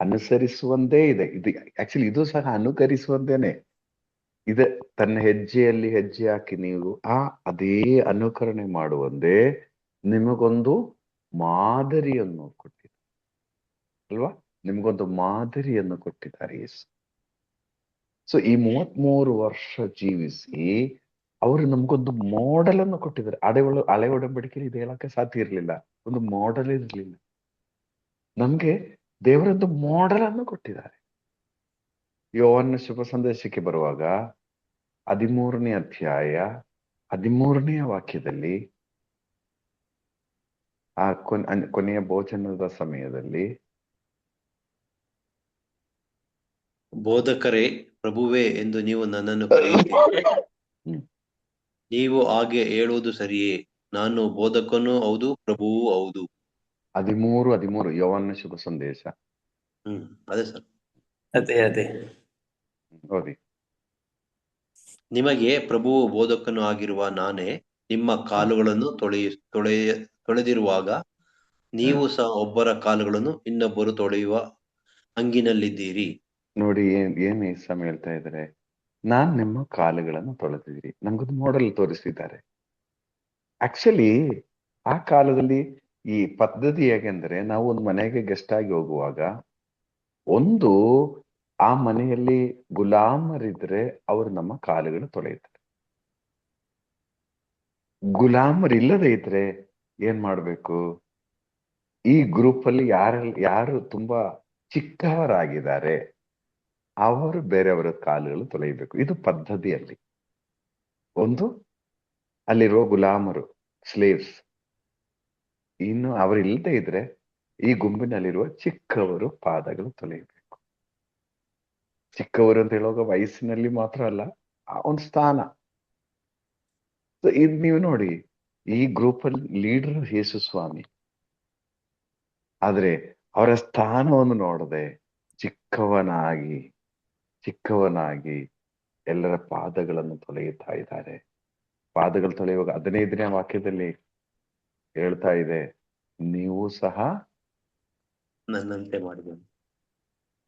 S1: ಅನುಸರಿಸುವಂದೇ ಇದೆ. ಇದು ಆಕ್ಚುಲಿ ಇದು ಸಹ ಅನುಕರಿಸುವಂತೇನೆ ಇದೆ. ತನ್ನ ಹೆಜ್ಜೆಯಲ್ಲಿ ಹೆಜ್ಜೆ ಹಾಕಿ ನೀವು ಅದೇ ಅನುಕರಣೆ ಮಾಡುವಂದೇ ನಿಮಗೊಂದು ಮಾದರಿಯನ್ನು ಕೊಟ್ಟಿದ್ದಾರೆ ಅಲ್ವಾ? ನಿಮ್ಗೊಂದು ಮಾದರಿಯನ್ನು ಕೊಟ್ಟಿದ್ದಾರೆ ಯೇಸು. ಸೊ ಈ 33 ವರ್ಷ ಜೀವಿಸಿ ಅವರು ನಮ್ಗೊಂದು ಮಾಡೆಲ್ ಅನ್ನು ಕೊಟ್ಟಿದ್ದಾರೆ. ಹಳೆ ಒಡಂಬಡಿಕೆಯಲ್ಲಿ ಇದು ಹೇಳಕ್ಕೆ ಸಾಧ್ಯ ಇರಲಿಲ್ಲ, ಒಂದು ಮಾಡೆಲ್ ಇರಲಿಲ್ಲ. ನಮ್ಗೆ ದೇವರೊಂದು ಮಾಡೆಲ್ ಅನ್ನು ಕೊಟ್ಟಿದ್ದಾರೆ. ಯೋಹಾನನ ಶುಭ ಸಂದೇಶಕ್ಕೆ ಬರುವಾಗ 13ನೇ ಅಧ್ಯಾಯ 13ನೇ ವಾಕ್ಯದಲ್ಲಿ ಆ ಕೊನೆಯ ಭೋಜನದ ಸಮಯದಲ್ಲಿ,
S2: ಬೋಧಕರೇ, ಪ್ರಭುವೇ ಎಂದು ನೀವು ನನ್ನನ್ನು ಕರೆಯುತ್ತೀರಿ. ನೀವು ಹಾಗೆ ಹೇಳುವುದು ಸರಿಯೇ. ನಾನು ಬೋಧಕನೂ ಹೌದು, ಪ್ರಭುವೂ ಹೌದು.
S1: 13 ಯೋಹಾನನ ಶುಭ ಸಂದೇಶ.
S2: ಅದೇ ಸರ್.
S7: ಅದೇ
S1: ಓದಿ.
S2: ನಿಮಗೆ ಪ್ರಭುವು ಬೋಧಕನು ಆಗಿರುವ ನಾನೇ ನಿಮ್ಮ ಕಾಲುಗಳನ್ನು ತೊಳೆದಿರುವಾಗ ನೀವು ಸಹ ಒಬ್ಬರ ಕಾಲುಗಳನ್ನು ಇನ್ನೊಬ್ಬರು ತೊಳೆಯುವ ಹಂಗಿನಲ್ಲಿದ್ದೀರಿ.
S1: ನೋಡಿ ಏನ್ ಸಮಯ ಹೇಳ್ತಾ ಇದ್ದಾರೆ, ನಾನ್ ನಿಮ್ಮ ಕಾಲುಗಳನ್ನು ತೊಳೆದಿದ್ದೀರಿ. ನಮ್ಗೊಂದು ಮಾಡೆಲ್ ತೋರಿಸಿದ್ದಾರೆ. ಆಕ್ಚುಲಿ ಆ ಕಾಲದಲ್ಲಿ ಈ ಪದ್ಧತಿ ಹೇಗೆಂದ್ರೆ, ನಾವು ಒಂದು ಮನೆಗೆ ಗೆಸ್ಟ್ ಆಗಿ ಹೋಗುವಾಗ ಒಂದು ಆ ಮನೆಯಲ್ಲಿ ಗುಲಾಮರಿದ್ರೆ ಅವರು ನಮ್ಮ ಕಾಲುಗಳು ತೊಳೆಯುತ್ತಾರೆ. ಗುಲಾಮರಿಲ್ಲದೆ ಇದ್ರೆ ಏನ್ ಮಾಡ್ಬೇಕು? ಈ ಗ್ರೂಪ್ ಅಲ್ಲಿ ಯಾರು ತುಂಬಾ ಚಿಕ್ಕವರಾಗಿದ್ದಾರೆ ಅವರು ಬೇರೆಯವರ ಕಾಲುಗಳು ತೊಳೆಯಬೇಕು. ಇದು ಪದ್ಧತಿಯಲ್ಲಿ. ಒಂದು ಅಲ್ಲಿರುವ ಗುಲಾಮರು, ಸ್ಲೇವ್ಸ್. ಇನ್ನು ಅವರಿಲ್ಲದೆ ಇದ್ರೆ ಈ ಗುಂಪಿನಲ್ಲಿರುವ ಚಿಕ್ಕವರು ಪಾದಗಳು ತೊಳೆಯಬೇಕು. ಚಿಕ್ಕವರು ಅಂತ ಹೇಳುವಾಗ ವಯಸ್ಸಿನಲ್ಲಿ ಮಾತ್ರ ಅಲ್ಲ, ಒಂದು ಸ್ಥಾನ. ಇದು ನೀವು ನೋಡಿ, ಈ ಗ್ರೂಪ್ ಅಲ್ಲಿ ಲೀಡರ್ ಯೇಸು ಸ್ವಾಮಿ, ಆದ್ರೆ ಅವರ ಸ್ಥಾನವನ್ನು ನೋಡದೆ ಚಿಕ್ಕವನಾಗಿ ಎಲ್ಲರ ಪಾದಗಳನ್ನು ತೊಳೆಯುತ್ತಾ ಇದ್ದಾರೆ. ಪಾದಗಳು ತೊಳೆಯುವಾಗ 15ನೇ ವಾಕ್ಯದಲ್ಲಿ ಹೇಳ್ತಾ ಇದೆ, ನೀವು ಸಹ
S2: ನನ್ನಂತೆ ಮಾಡಿದೆ.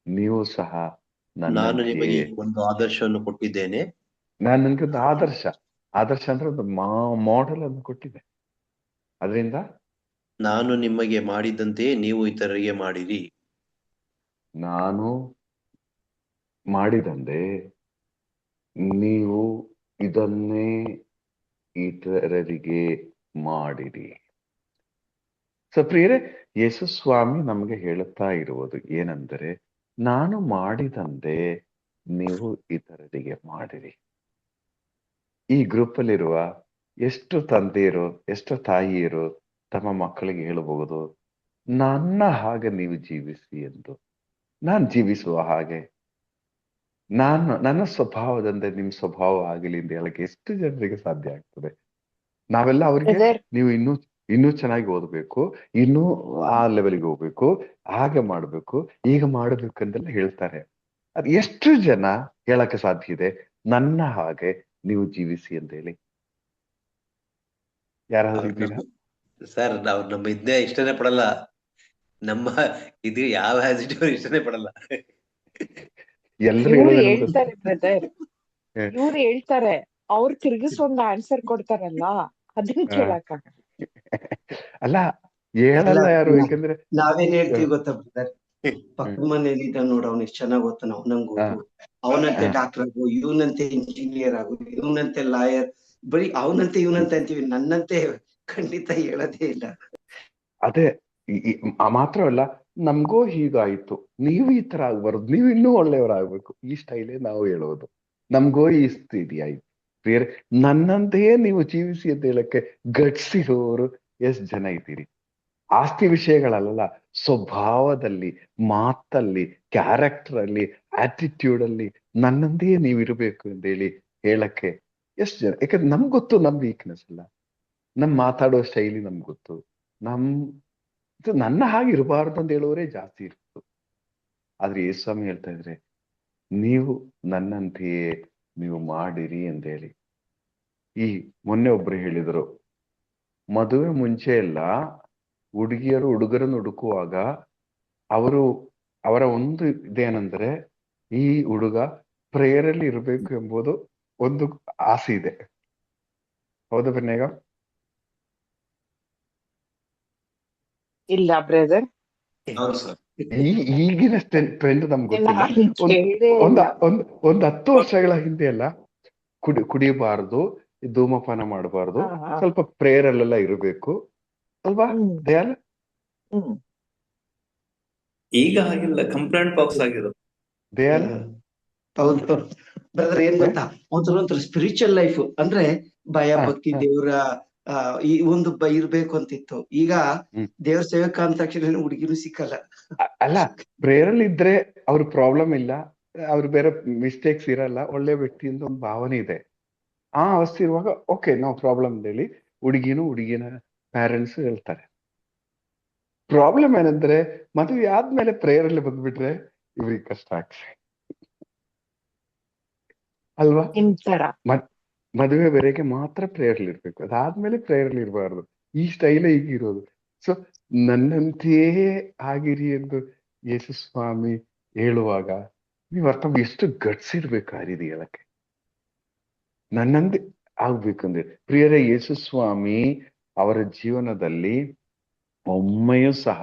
S1: ನೀವು ಸಹ
S2: ನಾನು
S1: ನನ್ನಂತೆಯೇ
S2: ನಿಮಗೆ ಒಂದು ಆದರ್ಶವನ್ನು ಕೊಟ್ಟಿದ್ದೇನೆ.
S1: ನಾನು ನನಗೊಂದು ಆದರ್ಶ ಅಂದ್ರೆ ಒಂದು ಮಾಡೆಲ್ ಅನ್ನು ಕೊಟ್ಟಿದ್ದೆ. ಅದರಿಂದ
S2: ನಾನು ನಿಮಗೆ ಮಾಡಿದಂತೆಯೇ ನೀವು ಇತರರಿಗೆ ಮಾಡಿರಿ.
S1: ನಾನು ಮಾಡಿದಂತೆ ನೀವು ಇದನ್ನೇ ಇತರರಿಗೆ ಮಾಡಿರಿ. ಸೊ ಪ್ರಿಯರೇ, ಯೇಸು ಸ್ವಾಮಿ ನಮಗೆ ಹೇಳುತ್ತಾ ಇರುವುದು ಏನೆಂದರೆ, ನಾನು ಮಾಡಿದಂತೆ ನೀವು ಇತರರಿಗೆ ಮಾಡಿರಿ. ಈ ಗ್ರೂಪ್ ಅಲ್ಲಿರುವ ಎಷ್ಟು ತಂದೆಯರು, ಎಷ್ಟು ತಾಯಿಯರು ತಮ್ಮ ಮಕ್ಕಳಿಗೆ ಹೇಳಬಹುದು, ನನ್ನ ಹಾಗೆ ನೀವು ಜೀವಿಸಿ ಎಂದು. ನಾನು ಜೀವಿಸುವ ಹಾಗೆ, ನನ್ನ ಸ್ವಭಾವದಂತೆ ನಿಮ್ ಸ್ವಭಾವ ಆಗಲಿ ಅಂತ ಹೇಳಕ್ಕೆ ಎಷ್ಟು ಜನರಿಗೆ ಸಾಧ್ಯ ಆಗ್ತದೆ? ನಾವೆಲ್ಲ ಅವ್ರಿಗೆ
S5: ಬ್ರದರ್
S1: ನೀವು ಇನ್ನೂ ಚೆನ್ನಾಗಿ ಓದ್ಬೇಕು, ಇನ್ನೂ ಆ ಲೆವೆಲ್ಗೆ ಹೋಗ್ಬೇಕು, ಹಾಗೆ ಮಾಡ್ಬೇಕು, ಈಗ ಮಾಡ್ಬೇಕು ಅಂತೆಲ್ಲ ಹೇಳ್ತಾರೆ. ಅದು ಎಷ್ಟು ಜನ ಹೇಳಕ್ಕೆ ಸಾಧ್ಯ ಇದೆ ನನ್ನ ಹಾಗೆ ನೀವು ಜೀವಿಸಿ ಅಂತ ಹೇಳಿ? ಯಾರಾದ್ರೂ ಇದ್ದೀರಾ?
S2: ಸರ್, ನಾವು ನಮ್ಮ ಇದನ್ನೇ ಇಷ್ಟನೇ ಪಡಲ್ಲ. ನಮ್ಮ ಇದು ಯಾವ ಹ್ಯಾಸಿಟಿವ್ ಇಷ್ಟನೇ ಪಡಲ್ಲ.
S1: ಎಲ್ರು
S5: ಇವ್ರು
S1: ಹೇಳೋದು ನಮ್ಗೆ
S5: ಹೇಳ್ತಾರೆ ಬ್ರದರ್,
S1: ಹ್ಮ್.
S5: ಇವ್ರು ಹೇಳ್ತಾರೆ, ಅವ್ರು ತಿರ್ಗಿಸ್ ಒಂದು ಆನ್ಸರ್ ಕೊಡ್ತಾರಲ್ಲ, ಅದನ್ನ
S1: ಹಾ.
S5: ಕೇಳಕ್ಕ.
S1: ಅಲ್ಲ, ಹೇಳಲ್ಲ ಯಾರು,
S6: ಅಲ್ಲ,
S1: ಯಾಕಂದ್ರೆ
S6: ನಾವೇನ್ ಹೇಳ್ತೀವಿ ಗೊತ್ತಾ ಬ್ರದರ್? ಪಕ್ಕದ ಮನೇಲಿ ಇದ್ದ ನೋಡು, ಅವ್ನು ಎಷ್ಟ್ ಚೆನ್ನಾಗ್ ಓದ್ತಾನ, ಅವನಂಗ್ ಓದು, ಅವನಂತೆ ಡಾಕ್ಟರ್ ಆಗು, ಇವನಂತೆ ಇಂಜಿನಿಯರ್ ಆಗು, ಇವನಂತೆ ಲಾಯರ್, ಬರೀ ಅವನಂತೆ ಇವನಂತೆ ಅಂತೀವಿ, ನನ್ನಂತೆ ಖಂಡಿತ ಹೇಳೋದೇ ಇಲ್ಲ.
S1: ಅದೇ ಮಾತ್ರವಲ್ಲ, ನಮ್ಗೂ ಹೀಗಾಯ್ತು, ನೀವು ಈ ತರ ಆಗ್ಬಾರ್ದು, ನೀವು ಇನ್ನೂ ಒಳ್ಳೆಯವರಾಗ್ಬೇಕು, ಈ ಸ್ಟೈಲೇ ನಾವು ಹೇಳೋದು. ನಮ್ಗೂ ಈ ಸ್ಥಿತಿ ಆಯ್ತು. ಬೇರೆ ನನ್ನಂತೆಯೇ ನೀವು ಜೀವಿಸಿ ಅಂತ ಹೇಳಕ್ಕೆ ಗಟ್ಸಿರೋರು ಎಷ್ಟು ಜನ ಇದ್ದೀರಿ? ಆಸ್ತಿ ವಿಷಯಗಳಲ್ಲ, ಸ್ವಭಾವದಲ್ಲಿ, ಮಾತಲ್ಲಿ, ಕ್ಯಾರೆಕ್ಟರ್ ಅಲ್ಲಿ, ಆಟಿಟ್ಯೂಡ್ ಅಲ್ಲಿ ನನ್ನಂತೆಯೇ ನೀವು ಇರಬೇಕು ಅಂತ ಹೇಳಿ ಹೇಳಕ್ಕೆ ಎಷ್ಟು ಜನ? ಯಾಕಂದ್ರೆ ನಮ್ಗೆ ಗೊತ್ತು ನಮ್ ವೀಕ್ನೆಸ್ ಅಲ್ಲ, ನಮ್ ಮಾತಾಡೋ ಶೈಲಿ ನಮ್ಗೆ ಗೊತ್ತು. ನನ್ನ ಹಾಗೆ ಇರಬಾರ್ದು ಅಂತ ಹೇಳುವವರೇ ಜಾಸ್ತಿ ಇರ್ತದೆ. ಆದ್ರೆ ಯೇಸ್ವಾಮಿ ಹೇಳ್ತಾ ಇದ್ರೆ, ನೀವು ನನ್ನಂತೆಯೇ ನೀವು ಮಾಡಿರಿ ಅಂತ ಹೇಳಿ. ಈ ಮೊನ್ನೆ ಒಬ್ರು ಹೇಳಿದ್ರು, ಮದುವೆ ಮುಂಚೆ ಎಲ್ಲ ಹುಡುಗಿಯರು ಹುಡುಗರನ್ನು ಹುಡುಕುವಾಗ ಅವರ ಒಂದು ಇದೇನಂದ್ರೆ, ಈ ಹುಡುಗ ಪ್ರೇಯರಲ್ಲಿ ಇರಬೇಕು ಎಂಬುದು ಒಂದು ಆಸೆ ಇದೆ. ಹೌದಾ ಬನ್ನೇಗ?
S5: ಇಲ್ಲ ಬ್ರದರ್,
S4: ಹೌದು ಸರ್.
S1: ಈಗಿನ ಟ್ರೆಂಡ್ ನಮ್ಗೆ ಗೊತ್ತಿಲ್ಲ.
S5: ನಾನು ಕೇಳೇ
S1: ಒಂದ್
S5: ಇಲ್ಲ.
S1: ಒಂದ್ 10 ವರ್ಷಗಳ ಹಿಂದೆ ಎಲ್ಲ ಕುಡಿಯಬಾರ್ದು, ಧೂಮಪಾನ ಮಾಡಬಾರ್ದು,
S5: ಹಾ, ಹಾ.
S1: ಸ್ವಲ್ಪ ಪ್ರೇಯರ್ ಅಲ್ಲೆಲ್ಲ ಇರಬೇಕು ಅಲ್ವಾ ದಯಾಲ್?
S7: ಈಗ ಹಾಗಿಲ್ಲ, ಕಂಪ್ಲೇಂಟ್ ಬಾಕ್ಸ್ ಆಗಿರೋದು.
S1: ದಯಾಲ್
S6: ಹೌದು ಬ್ರದರ್, ಏನ್ ಗೊತ್ತಾ, ಒಂಥರ ಸ್ಪಿರಿಚುವಲ್ ಲೈಫ್ ಅಂದ್ರೆ ಭಯ ಭಕ್ತಿ ದೇವ್ರ ಈ ಒಂದು ಇರ್ಬೇಕು ಅಂತಿತ್ತು. ಈಗ ದೇವ್ರ ಸೇವಕ ಅಂದ ತಕ್ಷಣ ಹುಡುಗಿನೂ ಸಿಕ್ಕಲ್ಲ.
S1: ಅಲ್ಲ, ಪ್ರೇಯರ್ ಅಲ್ಲಿ ಇದ್ರೆ ಅವ್ರ ಪ್ರಾಬ್ಲಮ್ ಇಲ್ಲ, ಅವ್ರು ಬೇರೆ ಮಿಸ್ಟೇಕ್ಸ್ ಇರಲ್ಲ, ಒಳ್ಳೆ ವ್ಯಕ್ತಿಯಿಂದ ಒಂದು ಭಾವನೆ ಇದೆ. ಆ ಅವಸ್ಥೆ ಇರುವಾಗ ಓಕೆ, ನೋ ಪ್ರಾಬ್ಲಮ್ ಅಂತ ಹೇಳಿ ಹುಡುಗಿನ ಪ್ಯಾರೆಂಟ್ಸ್ ಹೇಳ್ತಾರೆ. ಪ್ರಾಬ್ಲಮ್ ಏನಂದ್ರೆ, ಮದುವೆ ಆದ್ಮೇಲೆ ಪ್ರೇಯರ್ ಅಲ್ಲಿ ಬಂದ್ಬಿಟ್ರೆ ಇವ್ರಿಗೆ ಕಷ್ಟ ಆಗ್ತದೆ ಅಲ್ವಾ? ಮದುವೆ ಬೇರೆಗೆ ಮಾತ್ರ ಪ್ರೇಯರ್ ಇರ್ಬೇಕು, ಅದಾದ್ಮೇಲೆ ಪ್ರೇಯರ್ ಇರಬಾರ್ದು. ಈ ಸ್ಟೈಲೇ ಈಗಿರೋದು. ಸೊ ನನ್ನಂತೆಯೇ ಆಗಿರಿ ಎಂದು ಯೇಸು ಸ್ವಾಮಿ ಹೇಳುವಾಗ ನೀವು ಅರ್ಥ ಎಷ್ಟು ಗಟ್ಸಿರ್ಬೇಕು ಆ ರೀತಿ ಹೇಳಕ್ಕೆ. ನನ್ನಂತೆ ಆಗ್ಬೇಕು ಅಂದ್ರೆ ಪ್ರಿಯರೇ, ಯೇಸು ಸ್ವಾಮಿ ಅವರ ಜೀವನದಲ್ಲಿ ಒಮ್ಮೆಯೂ ಸಹ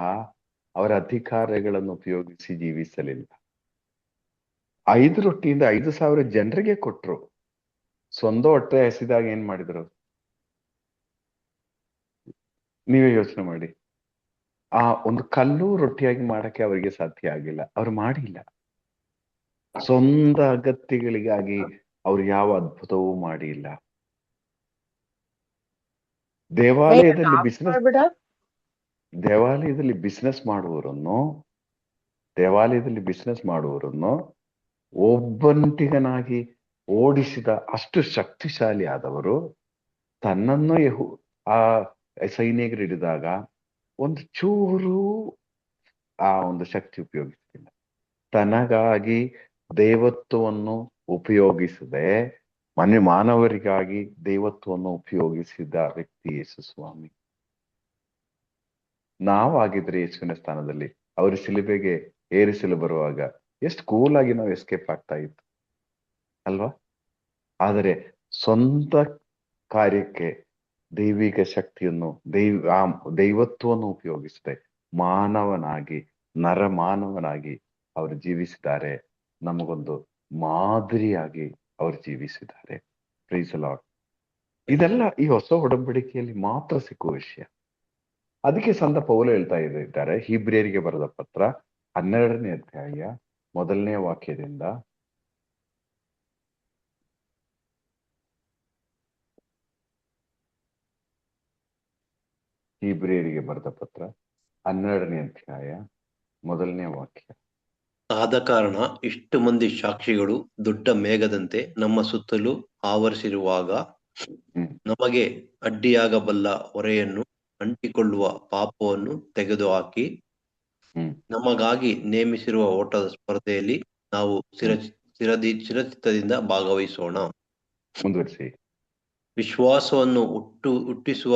S1: ಅವರ ಅಧಿಕಾರಗಳನ್ನು ಉಪಯೋಗಿಸಿ ಜೀವಿಸಲಿಲ್ಲ. 5 ರೊಟ್ಟಿಯಿಂದ 5,000 ಜನರಿಗೆ ಕೊಟ್ರು. ಸ್ವಂತ ಹೊಟ್ಟೆ ಹಸಿದಾಗ ಏನ್ ಮಾಡಿದ್ರು ನೀವೇ ಯೋಚನೆ ಮಾಡಿ. ಆ ಒಂದು ಕಲ್ಲು ರೊಟ್ಟಿಯಾಗಿ ಮಾಡಕ್ಕೆ ಅವರಿಗೆ ಸಾಧ್ಯ ಆಗಿಲ್ಲ, ಅವ್ರು ಮಾಡಿಲ್ಲ. ಸ್ವಂತ ಅಗತ್ಯಗಳಿಗಾಗಿ ಅವ್ರು ಯಾವ ಅದ್ಭುತವೂ ಮಾಡಿಲ್ಲ. ದೇವಾಲಯದಲ್ಲಿ ಬಿಸ್ನೆಸ್ ಮಾಡುವವರನ್ನು ಒಬ್ಬಂಟಿಗನಾಗಿ ಓಡಿಸಿದ ಅಷ್ಟು ಶಕ್ತಿಶಾಲಿ ಆದವರು ತನ್ನನ್ನು ಆ ಸೈನಿಕರು ಹಿಡಿದಾಗ ಒಂದು ಚೂರು ಆ ಒಂದು ಶಕ್ತಿ ಉಪಯೋಗಿಸಲಿಲ್ಲ. ತನಗಾಗಿ ದೇವತ್ವವನ್ನು ಉಪಯೋಗಿಸದೆ ಮಾನವರಿಗಾಗಿ ದೇವತ್ವವನ್ನು ಉಪಯೋಗಿಸಿದ ವ್ಯಕ್ತಿ ಯೇಸು ಸ್ವಾಮಿ. ನಾವಾಗಿದ್ರೆ ಯೇಸುವಿನ ಸ್ಥಾನದಲ್ಲಿ ಅವರು ಶಿಲುಬೆಗೆ ಏರಿಸಲು ಬರುವಾಗ ಎಷ್ಟು ಕೂಲ್ ಆಗಿ ನಾವು ಎಸ್ಕೇಪ್ ಆಗ್ತಾ ಇತ್ತು ಅಲ್ವಾ? ಆದರೆ ಸ್ವಂತ ಕಾರ್ಯಕ್ಕೆ ದೈವಿಕ ಶಕ್ತಿಯನ್ನು ದೈವತ್ವವನ್ನು ಉಪಯೋಗಿಸದೆ ಮಾನವನಾಗಿ ನರಮಾನವನಾಗಿ ಅವರು ಜೀವಿಸಿದ್ದಾರೆ. ನಮಗೊಂದು ಮಾದರಿಯಾಗಿ ಅವರು ಜೀವಿಸಿದ್ದಾರೆ. Price the lord. ಇದೆಲ್ಲ ಈ ಹೊಸ ಒಡಂಬಡಿಕೆಯಲ್ಲಿ ಮಾತ್ರ ಸಿಕ್ಕುವ ವಿಷಯ. ಅದಕ್ಕೆ ಸಂತ ಪೌಲ ಹೇಳ್ತಾ ಇದ್ದಾರೆ, ಹೀಬ್ರಿಯರಿಗೆ ಬರೆದ ಪತ್ರ 12ನೇ ಅಧ್ಯಾಯ 1ನೇ ವಾಕ್ಯದಿಂದ ಹೀಬ್ರಿಯರಿಗೆ ಬರೆದ ಪತ್ರ 12ನೇ ಅಧ್ಯಾಯ 1ನೇ ವಾಕ್ಯ.
S2: ಆದ ಕಾರಣ ಇಷ್ಟು ಮಂದಿ ಸಾಕ್ಷಿಗಳು ದೊಡ್ಡ ಮೇಘದಂತೆ ನಮ್ಮ ಸುತ್ತಲೂ ಆವರಿಸಿರುವಾಗ ನಮಗೆ ಅಡ್ಡಿಯಾಗಬಲ್ಲ ಹೊರೆಯನ್ನು ಅಂಟಿಕೊಳ್ಳುವ ಪಾಪವನ್ನು ತೆಗೆದುಹಾಕಿ ನಮಗಾಗಿ ನೇಮಿಸಿರುವ ಓಟದ ಸ್ಪರ್ಧೆಯಲ್ಲಿ ನಾವು ಚಿರಚಿತ್ತದಿಂದ ಭಾಗವಹಿಸೋಣ.
S1: ಮುಂದುವರಿಸಿ.
S2: ವಿಶ್ವಾಸವನ್ನು ಹುಟ್ಟಿಸುವ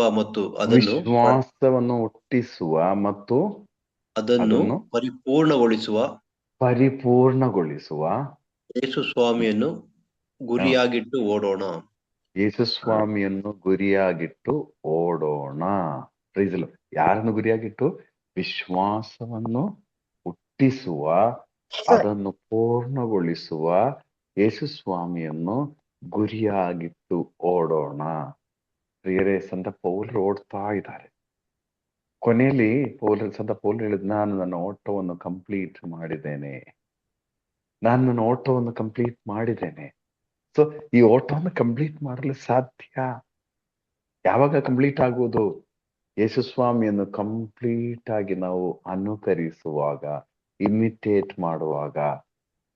S2: ಮತ್ತು ಅದನ್ನು ಪರಿಪೂರ್ಣಗೊಳಿಸುವ ಯೇಸು ಸ್ವಾಮಿಯನ್ನು ಗುರಿಯಾಗಿಟ್ಟು ಓಡೋಣ.
S1: ಯಾರನ್ನು ಗುರಿಯಾಗಿಟ್ಟು? ವಿಶ್ವಾಸವನ್ನು ಹುಟ್ಟಿಸುವ, ಅದನ್ನು ಪೂರ್ಣಗೊಳಿಸುವ ಯೇಸು ಸ್ವಾಮಿಯನ್ನು ಗುರಿಯಾಗಿಟ್ಟು ಓಡೋಣ. ಪ್ರಿಯರೇ, ಸಂತ ಪೌಲರು ಓಡ್ತಾ ಇದ್ದಾರೆ. ಕೊನೆಯಲ್ಲಿ ಸಂತ ಪೌಲರು ಹೇಳಿದ್, ನಾನು ನನ್ನ ಓಟವನ್ನು ಕಂಪ್ಲೀಟ್ ಮಾಡಿದ್ದೇನೆ. ಸೊ ಈ ಓಟವನ್ನು ಕಂಪ್ಲೀಟ್ ಮಾಡಲು ಸಾಧ್ಯ. ಯಾವಾಗ ಕಂಪ್ಲೀಟ್ ಆಗುವುದು? ಯೇಸು ಸ್ವಾಮಿಯನ್ನು ಕಂಪ್ಲೀಟ್ ಆಗಿ ನಾವು ಅನುಕರಿಸುವಾಗ, ಇಮಿಟೇಟ್ ಮಾಡುವಾಗ,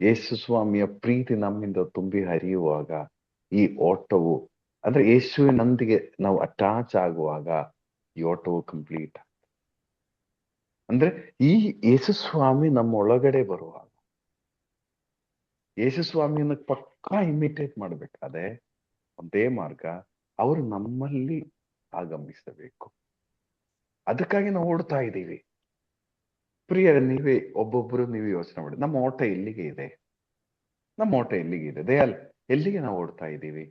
S1: ಯೇಸು ಸ್ವಾಮಿಯ ಪ್ರೀತಿ ನಮ್ಮಿಂದ ತುಂಬಿ ಹರಿಯುವಾಗ ಈ ಓಟವು, ಅಂದ್ರೆ ಯೇಸುವಿನೊಂದಿಗೆ ನಾವು ಅಟ್ಯಾಚ್ ಆಗುವಾಗ ಈ ಓಟವು ಕಂಪ್ಲೀಟ್ ಆಗ್ತದೆ. ಅಂದ್ರೆ ಈ ಯೇಸು ಸ್ವಾಮಿ ನಮ್ಮ ಒಳಗಡೆ ಬರುವಾಗ, ಯೇಸು ಸ್ವಾಮಿಯನ್ನು ಪಕ್ಕಾ ಇಮಿಟೇಟ್ ಮಾಡಬೇಕಾದ್ರೆ ಒಂದೇ ಮಾರ್ಗ, ಅವರು ನಮ್ಮಲ್ಲಿ ಆಗಮಿಸಬೇಕು. ಅದಕ್ಕಾಗಿ ನಾವು ಓಡ್ತಾ ಇದ್ದೀವಿ. ಪ್ರಿಯರೇ, ಒಬ್ಬೊಬ್ಬರು ನೀವು ಯೋಚನೆ ಮಾಡಿ, ನಮ್ಮ ಓಟ ಎಲ್ಲಿಗೆ ಇದೆ? ದಯಾಲ್, ಎಲ್ಲಿಗೆ ನಾವು ಓಡ್ತಾ ಇದ್ದೀವಿ?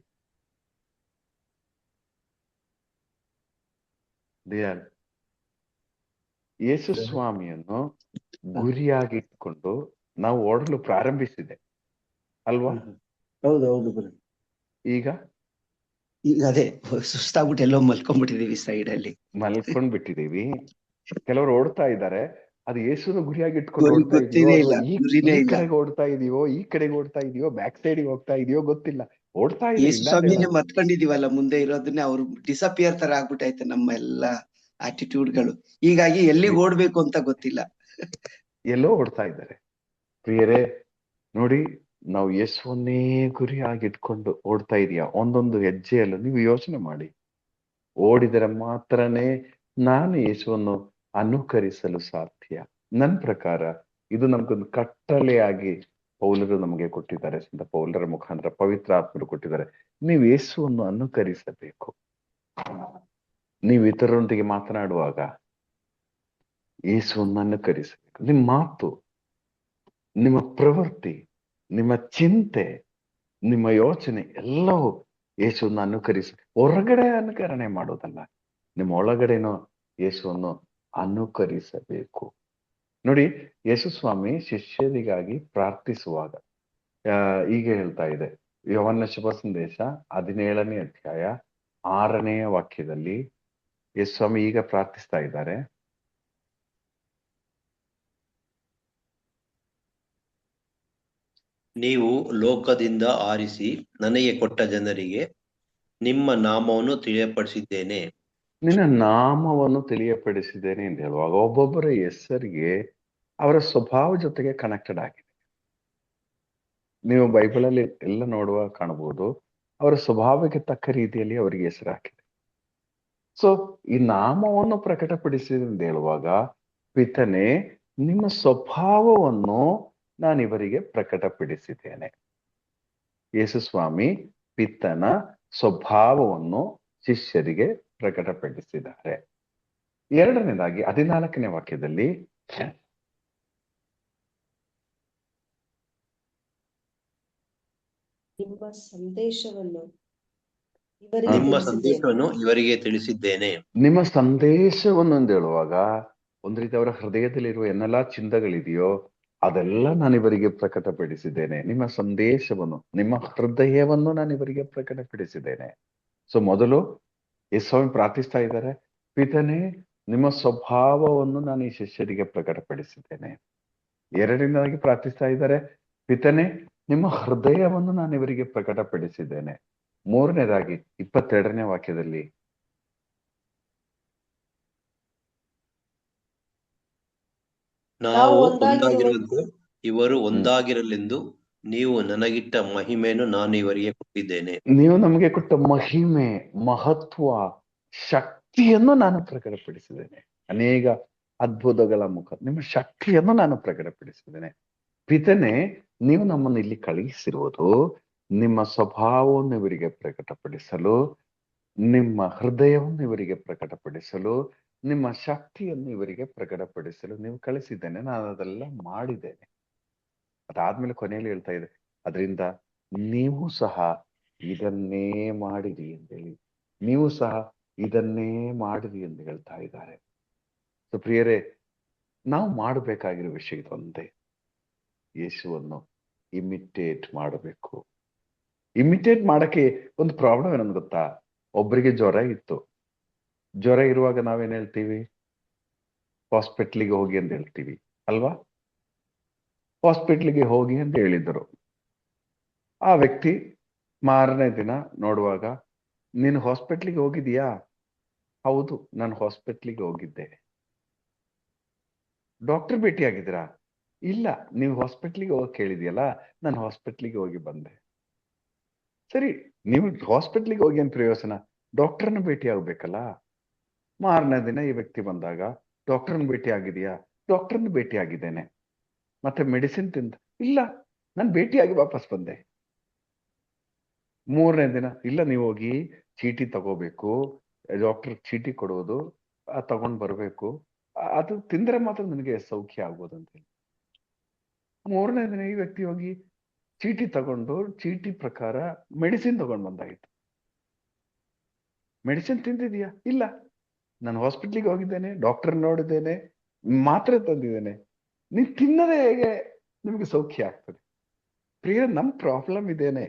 S1: ದಯಾಲ್, ಯೇಸು ಸ್ವಾಮಿಯನ್ನು ಗುರಿಯಾಗಿಟ್ಕೊಂಡು ನಾವು ಓಡಲು ಪ್ರಾರಂಭಿಸಿದೆ ಅಲ್ವಾ?
S6: ಹೌದೌದು.
S1: ಈಗ
S6: ಅದೇ ಸುಸ್ತಾಗ್ಬಿಟ್ಟು ಎಲ್ಲೋ ಮಲ್ಕೊಂಡ್ಬಿಟ್ಟಿದೀವಿ, ಸೈಡಲ್ಲಿ
S1: ಮಲ್ಕೊಂಡ್ಬಿಟ್ಟಿದೀವಿ. ಕೆಲವರು ಓಡ್ತಾ ಇದ್ದಾರೆ, ಅದು ಯೇಸುನ ಗುರಿಯಾಗಿ ಇಟ್ಕೊಂಡು ಓಡ್ತಾ ಇದೀವೋ, ಈ ಕಡೆಗೆ ಓಡ್ತಾ ಇದೀವೋ, ಬ್ಯಾಕ್ ಸೈಡ್ ಹೋಗ್ತಾ ಇದೀವೋ ಗೊತ್ತಿಲ್ಲ. ಓಡ್ತಾ
S6: ಸ್ವಾಮಿನೇ ಮತ್ಕೊಂಡಿದೀವಲ್ಲ ಮುಂದೆ ಇರೋದನ್ನೇ. ಅವ್ರು ಡಿಸಪಿಯರ್ ತರ ಆಗ್ಬಿಟ್ಟೈತೆ ನಮ್ಮ ಎಲ್ಲಾ ಆಟಿಟ್ಯೂಡ್ಗಳು. ಹೀಗಾಗಿ ಎಲ್ಲಿಗೆ ಓಡ್ಬೇಕು ಅಂತ ಗೊತ್ತಿಲ್ಲ,
S1: ಎಲ್ಲೋ ಓಡ್ತಾ ಇದ್ದಾರೆ. ಪ್ರಿಯರೇ ನೋಡಿ, ನಾವು ಯೇಸುವನ್ನೇ ಗುರಿಯಾಗಿಟ್ಕೊಂಡು ಓಡ್ತಾ ಇದೀಯಾ? ಒಂದೊಂದು ಹೆಜ್ಜೆಯಲ್ಲೂ ನೀವು ಯೋಚನೆ ಮಾಡಿ. ಓಡಿದರೆ ಮಾತ್ರನೇ ನಾನು ಯೇಸುವನ್ನು ಅನುಕರಿಸಲು ಸಾಧ್ಯ. ನನ್ನ ಪ್ರಕಾರ ಇದು ನಮ್ಗೊಂದು ಕಟ್ಟಳೆಯಾಗಿ ಪೌಲರು ನಮಗೆ ಕೊಟ್ಟಿದ್ದಾರೆ. ಸಂತ ಪೌಲರ ಮುಖಾಂತರ ಪವಿತ್ರ ಆತ್ಮರು ಕೊಟ್ಟಿದ್ದಾರೆ. ನೀವು ಯೇಸುವನ್ನು ಅನುಕರಿಸಬೇಕು. ನೀವು ಇತರರೊಂದಿಗೆ ಮಾತನಾಡುವಾಗ ಯೇಸುವನ್ನು ಅನುಕರಿಸಬೇಕು. ನಿಮ್ಮ ಮಾತು, ನಿಮ್ಮ ಪ್ರವೃತ್ತಿ, ನಿಮ್ಮ ಚಿಂತೆ, ನಿಮ್ಮ ಯೋಚನೆ ಎಲ್ಲವೂ ಯೇಸುವನ್ನು ಅನುಕರಿಸಿ. ಹೊರಗಡೆ ಅನುಕರಣೆ ಮಾಡೋದಲ್ಲ, ನಿಮ್ಮ ಒಳಗಡೆನೂ ಯೇಸುವನ್ನು ಅನುಕರಿಸಬೇಕು. ನೋಡಿ, ಯೇಸು ಸ್ವಾಮಿ ಶಿಷ್ಯರಿಗಾಗಿ ಪ್ರಾರ್ಥಿಸುವಾಗ ಹೀಗೆ ಹೇಳ್ತಾ ಇದೆ. ಯೋಹನ್ನ ಶುಭ ಸಂದೇಶ 17ನೇ ಅಧ್ಯಾಯ 6ನೇ ವಾಕ್ಯದಲ್ಲಿ ಯೇಸು ಸ್ವಾಮಿ ಈಗ ಪ್ರಾರ್ಥಿಸ್ತಾ ಇದ್ದಾರೆ.
S2: ನೀವು ಲೋಕದಿಂದ ಆರಿಸಿ ನನಗೆ ಕೊಟ್ಟ ಜನರಿಗೆ ನಿಮ್ಮ ನಾಮವನ್ನು ತಿಳಿಯಪಡಿಸಿದ್ದೇನೆ.
S1: ನಿನ್ನ ನಾಮವನ್ನು ತಿಳಿಯಪಡಿಸಿದ್ದೇನೆ ಅಂತ ಹೇಳುವಾಗ ಒಬ್ಬೊಬ್ಬರ ಹೆಸರಿಗೆ ಅವರ ಸ್ವಭಾವ ಜೊತೆಗೆ ಕನೆಕ್ಟೆಡ್ ಆಗಿದೆ. ನೀವು ಬೈಬಲಲ್ಲಿ ಎಲ್ಲ ನೋಡುವ ಕಾಣಬಹುದು, ಅವರ ಸ್ವಭಾವಕ್ಕೆ ತಕ್ಕ ರೀತಿಯಲ್ಲಿ ಅವರಿಗೆ ಹೆಸರು ಹಾಕಿದೆ. ಸೊ ಈ ನಾಮವನ್ನು ಪ್ರಕಟಪಡಿಸಿದೆ ಅಂತ ಹೇಳುವಾಗ, ಪಿತನೇ ನಿಮ್ಮ ಸ್ವಭಾವವನ್ನು ನಾನು ಇವರಿಗೆ ಪ್ರಕಟಪಡಿಸಿದ್ದೇನೆ. ಯೇಸು ಸ್ವಾಮಿ ಪಿತನ ಸ್ವಭಾವವನ್ನು ಶಿಷ್ಯರಿಗೆ ಪ್ರಕಟಪಡಿಸಿದ್ದಾರೆ. ಎರಡನೇದಾಗಿ 14ನೇ ವಾಕ್ಯದಲ್ಲಿ
S8: ನಿಮ್ಮ ಸಂದೇಶವನ್ನು ಇವರಿಗೆ
S2: ನಿಮ್ಮ
S8: ತಿಳಿಸಿದ್ದೇನೆ.
S2: ಸಂದೇಶವನ್ನು ಇವರಿಗೆ ತಿಳಿಸಿದ್ದೇನೆ.
S1: ನಿಮ್ಮ ಸಂದೇಶವನ್ನು ಅಂತ ಹೇಳುವಾಗ ಒಂದ್ ರೀತಿ ಅವರ ಹೃದಯದಲ್ಲಿರುವ ಏನೆಲ್ಲಾ ಚಿಂತಗಳಿದೆಯೋ ಅದೆಲ್ಲ ನಾನು ಇವರಿಗೆ ಪ್ರಕಟಪಡಿಸಿದ್ದೇನೆ. ನಿಮ್ಮ ಸಂದೇಶವನ್ನು, ನಿಮ್ಮ ಹೃದಯವನ್ನು ನಾನು ಇವರಿಗೆ ಪ್ರಕಟಪಡಿಸಿದ್ದೇನೆ. ಸೊ ಮೊದಲು ಯೇಸುಸ್ವಾಮಿ ಪ್ರಾರ್ಥಿಸ್ತಾ ಇದ್ದಾರೆ, ಪಿತನೇ ನಿಮ್ಮ ಸ್ವಭಾವವನ್ನು ನಾನು ಈ ಶಿಷ್ಯರಿಗೆ ಪ್ರಕಟಪಡಿಸಿದ್ದೇನೆ. ಎರಡನೇದಾಗಿ ಪ್ರಾರ್ಥಿಸ್ತಾ ಇದ್ದಾರೆ, ಪಿತನೇ ನಿಮ್ಮ ಹೃದಯವನ್ನು ನಾನು ಇವರಿಗೆ ಪ್ರಕಟಪಡಿಸಿದ್ದೇನೆ. ಮೂರನೇದಾಗಿ 22ನೇ ವಾಕ್ಯದಲ್ಲಿ
S2: ನಾವು ಒಂದಾಗಿರುವಂತೆ ಇವರು ಒಂದಾಗಿರಲೆಂದು ನೀವು ನನಗಿಟ್ಟ ಮಹಿಮೆಯನ್ನು ನಾನು ಇವರಿಗೆ ಕೊಟ್ಟಿದ್ದೇನೆ.
S1: ನೀವು ನಮಗೆ ಕೊಟ್ಟ ಮಹಿಮೆ, ಮಹತ್ವ, ಶಕ್ತಿಯನ್ನು ನಾನು ಪ್ರಕಟಪಡಿಸಿದ್ದೇನೆ. ಅನೇಕ ಅದ್ಭುತಗಳ ಮುಖ ನಿಮ್ಮ ಶಕ್ತಿಯನ್ನು ನಾನು ಪ್ರಕಟಪಡಿಸಿದ್ದೇನೆ. ಪಿತನೆ, ನೀವು ನಮ್ಮನ್ನು ಇಲ್ಲಿ ಕಳುಹಿಸಿರುವುದು ನಿಮ್ಮ ಸ್ವಭಾವವನ್ನು ಇವರಿಗೆ ಪ್ರಕಟಪಡಿಸಲು, ನಿಮ್ಮ ಹೃದಯವನ್ನು ಇವರಿಗೆ ಪ್ರಕಟಪಡಿಸಲು, ನಿಮ್ಮ ಶಕ್ತಿಯನ್ನು ಇವರಿಗೆ ಪ್ರಕಟಪಡಿಸಲು ನೀವು ಕಳಿಸಿದ್ದೇನೆ. ನಾನು ಅದೆಲ್ಲ ಮಾಡಿದ್ದೇನೆ. ಅದಾದ್ಮೇಲೆ ಕೊನೆಯಲ್ಲಿ ಹೇಳ್ತಾ ಇದೆ, ಅದರಿಂದ ನೀವು ಸಹ ಇದನ್ನೇ ಮಾಡಿರಿ ಅಂತೇಳಿ, ನೀವು ಸಹ ಇದನ್ನೇ ಮಾಡಿರಿ ಎಂದು ಹೇಳ್ತಾ ಇದ್ದಾರೆ. ಸೊ ಪ್ರಿಯರೇ, ನಾವು ಮಾಡಬೇಕಾಗಿರೋ ವಿಷಯ ಇದೊಂದೇ, ಯೇಸುವನ್ನು ಇಮಿಟೇಟ್ ಮಾಡಬೇಕು. ಇಮಿಟೇಟ್ ಮಾಡಕ್ಕೆ ಒಂದು ಪ್ರಾಬ್ಲಮ್ ಏನಂತ ಗೊತ್ತಾ? ಒಬ್ಬರಿಗೆ ಜ್ವರ ಇತ್ತು. ಜ್ವರ ಇರುವಾಗ ನಾವೇನ್ ಹೇಳ್ತೀವಿ? ಹಾಸ್ಪಿಟ್ಲಿಗೆ ಹೋಗಿ ಅಂತ ಹೇಳ್ತೀವಿ ಅಲ್ವಾ? ಹಾಸ್ಪಿಟ್ಲಿಗೆ ಹೋಗಿ ಅಂತ ಹೇಳಿದ್ರು. ಆ ವ್ಯಕ್ತಿ ಮಾರನೇ ದಿನ ನೋಡುವಾಗ, ನೀನು ಹಾಸ್ಪಿಟ್ಲಿಗೆ ಹೋಗಿದೀಯಾ? ಹೌದು, ನಾನು ಹಾಸ್ಪಿಟ್ಲಿಗೆ ಹೋಗಿದ್ದೆ. ಡಾಕ್ಟರ್ ಭೇಟಿ ಆಗಿದ್ದೀರಾ? ಇಲ್ಲ, ನೀವು ಹಾಸ್ಪಿಟ್ಲಿಗೆ ಹೋಗಿ ಕೇಳಿದ್ಯಲ್ಲ, ನಾನು ಹಾಸ್ಪಿಟ್ಲಿಗೆ ಹೋಗಿ ಬಂದೆ. ಸರಿ, ನೀವು ಹಾಸ್ಪಿಟ್ಲಿಗೆ ಹೋಗಿ ಏನ್ ಪ್ರಯೋಜನ? ಡಾಕ್ಟರ್ನ ಭೇಟಿ ಆಗ್ಬೇಕಲ್ಲ. ಮಾರನೇ ದಿನ ಈ ವ್ಯಕ್ತಿ ಬಂದಾಗ, ಡಾಕ್ಟರ್ನ ಭೇಟಿ ಆಗಿದೆಯಾ? ಡಾಕ್ಟರ್ನ ಭೇಟಿ ಆಗಿದ್ದೇನೆ. ಮತ್ತೆ ಮೆಡಿಸಿನ್ ತಿಂದ? ಇಲ್ಲ, ನಾನು ಭೇಟಿಯಾಗಿ ವಾಪಸ್ ಬಂದೆ. ಮೂರನೇ ದಿನ, ಇಲ್ಲ ನೀವು ಹೋಗಿ ಚೀಟಿ ತಗೋಬೇಕು, ಡಾಕ್ಟರ್ ಚೀಟಿ ಕೊಡೋದು, ತಗೊಂಡ್ ಬರ್ಬೇಕು, ಅದು ತಿಂದ್ರೆ ಮಾತ್ರ ನನಗೆ ಸೌಖ್ಯ ಆಗೋದು ಅಂತ ಹೇಳಿ. ಮೂರನೇ ದಿನ ಈ ವ್ಯಕ್ತಿ ಹೋಗಿ ಚೀಟಿ ತಗೊಂಡು ಚೀಟಿ ಪ್ರಕಾರ ಮೆಡಿಸಿನ್ ತಗೊಂಡ್ ಬಂದಾಯ್ತು. ಮೆಡಿಸಿನ್ ತಿಂದಿದ್ಯಾ? ಇಲ್ಲ, ನಾನು ಹಾಸ್ಪಿಟ್ಲಿಗೆ ಹೋಗಿದ್ದೇನೆ, ಡಾಕ್ಟರ್ ನೋಡಿದ್ದೇನೆ, ಮಾತ್ರೆ ತಂದಿದ್ದೇನೆ. ನೀವು ತಿನ್ನದೆ ಹೇಗೆ ನಿಮ್ಗೆ ಸೌಖ್ಯ ಆಗ್ತದೆ? ಪ್ರಿಯ, ನಮ್ ಪ್ರಾಬ್ಲಮ್ ಇದೇನೆ.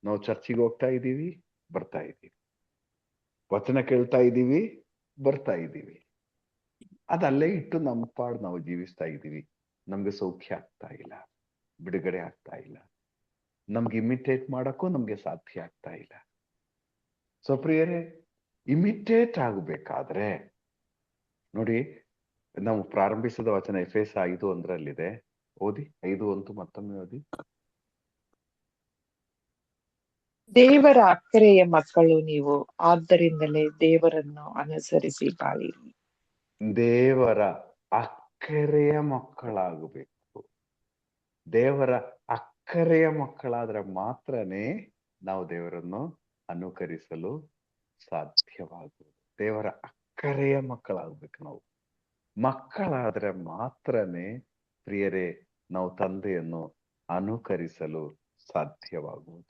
S1: ನಾವು ಚರ್ಚಿಗೆ ಹೋಗ್ತಾ ಇದ್ದೀವಿ, ಬರ್ತಾ ಇದ್ದೀವಿ, ವಚನ ಕೇಳ್ತಾ ಇದ್ದೀವಿ, ಬರ್ತಾ ಇದ್ದೀವಿ, ಅದಲ್ಲೇ ಇಟ್ಟು ನಮ್ಮ ಪಾಡು ನಾವು ಜೀವಿಸ್ತಾ ಇದ್ದೀವಿ. ನಮ್ಗೆ ಸೌಖ್ಯ ಆಗ್ತಾ ಇಲ್ಲ, ಬಿಡುಗಡೆ ಆಗ್ತಾ ಇಲ್ಲ, ನಮ್ಗೆ ಇಮಿಟೇಟ್ ಮಾಡಕ್ಕೂ ನಮ್ಗೆ ಸಾಧ್ಯ ಆಗ್ತಾ ಇಲ್ಲ. ಸೊ ಪ್ರಿಯರೇ, ಇಮಿಟೇಟ್ ಆಗಬೇಕಾದ್ರೆ ನೋಡಿ, ನಾವು ಪ್ರಾರಂಭಿಸಿದ ವಚನ ಎಫೆಸ 5:1 ಓದಿ. 5:1 ಮತ್ತೊಮ್ಮೆ ಓದಿ.
S5: ದೇವರ ಅಕ್ಕರೆಯ ಮಕ್ಕಳು ನೀವು, ಆದ್ದರಿಂದಲೇ ದೇವರನ್ನು ಅನುಸರಿಸಿ ಬಾಳಿರಿ.
S1: ದೇವರ ಅಕ್ಕರೆಯ ಮಕ್ಕಳಾಗಬೇಕು. ದೇವರ ಅಕ್ಕರೆಯ ಮಕ್ಕಳಾದ್ರೆ ಮಾತ್ರನೇ ನಾವು ದೇವರನ್ನು ಅನುಕರಿಸಲು ಸಾಧ್ಯವಾಗುವುದು. ದೇವರ ಅಕ್ಕರೆಯ ಮಕ್ಕಳಾಗ್ಬೇಕು ನಾವು. ಮಕ್ಕಳಾದ್ರೆ ಮಾತ್ರನೇ ಪ್ರಿಯರೇ ನಾವು ತಂದೆಯನ್ನು ಅನುಕರಿಸಲು ಸಾಧ್ಯವಾಗುವುದು.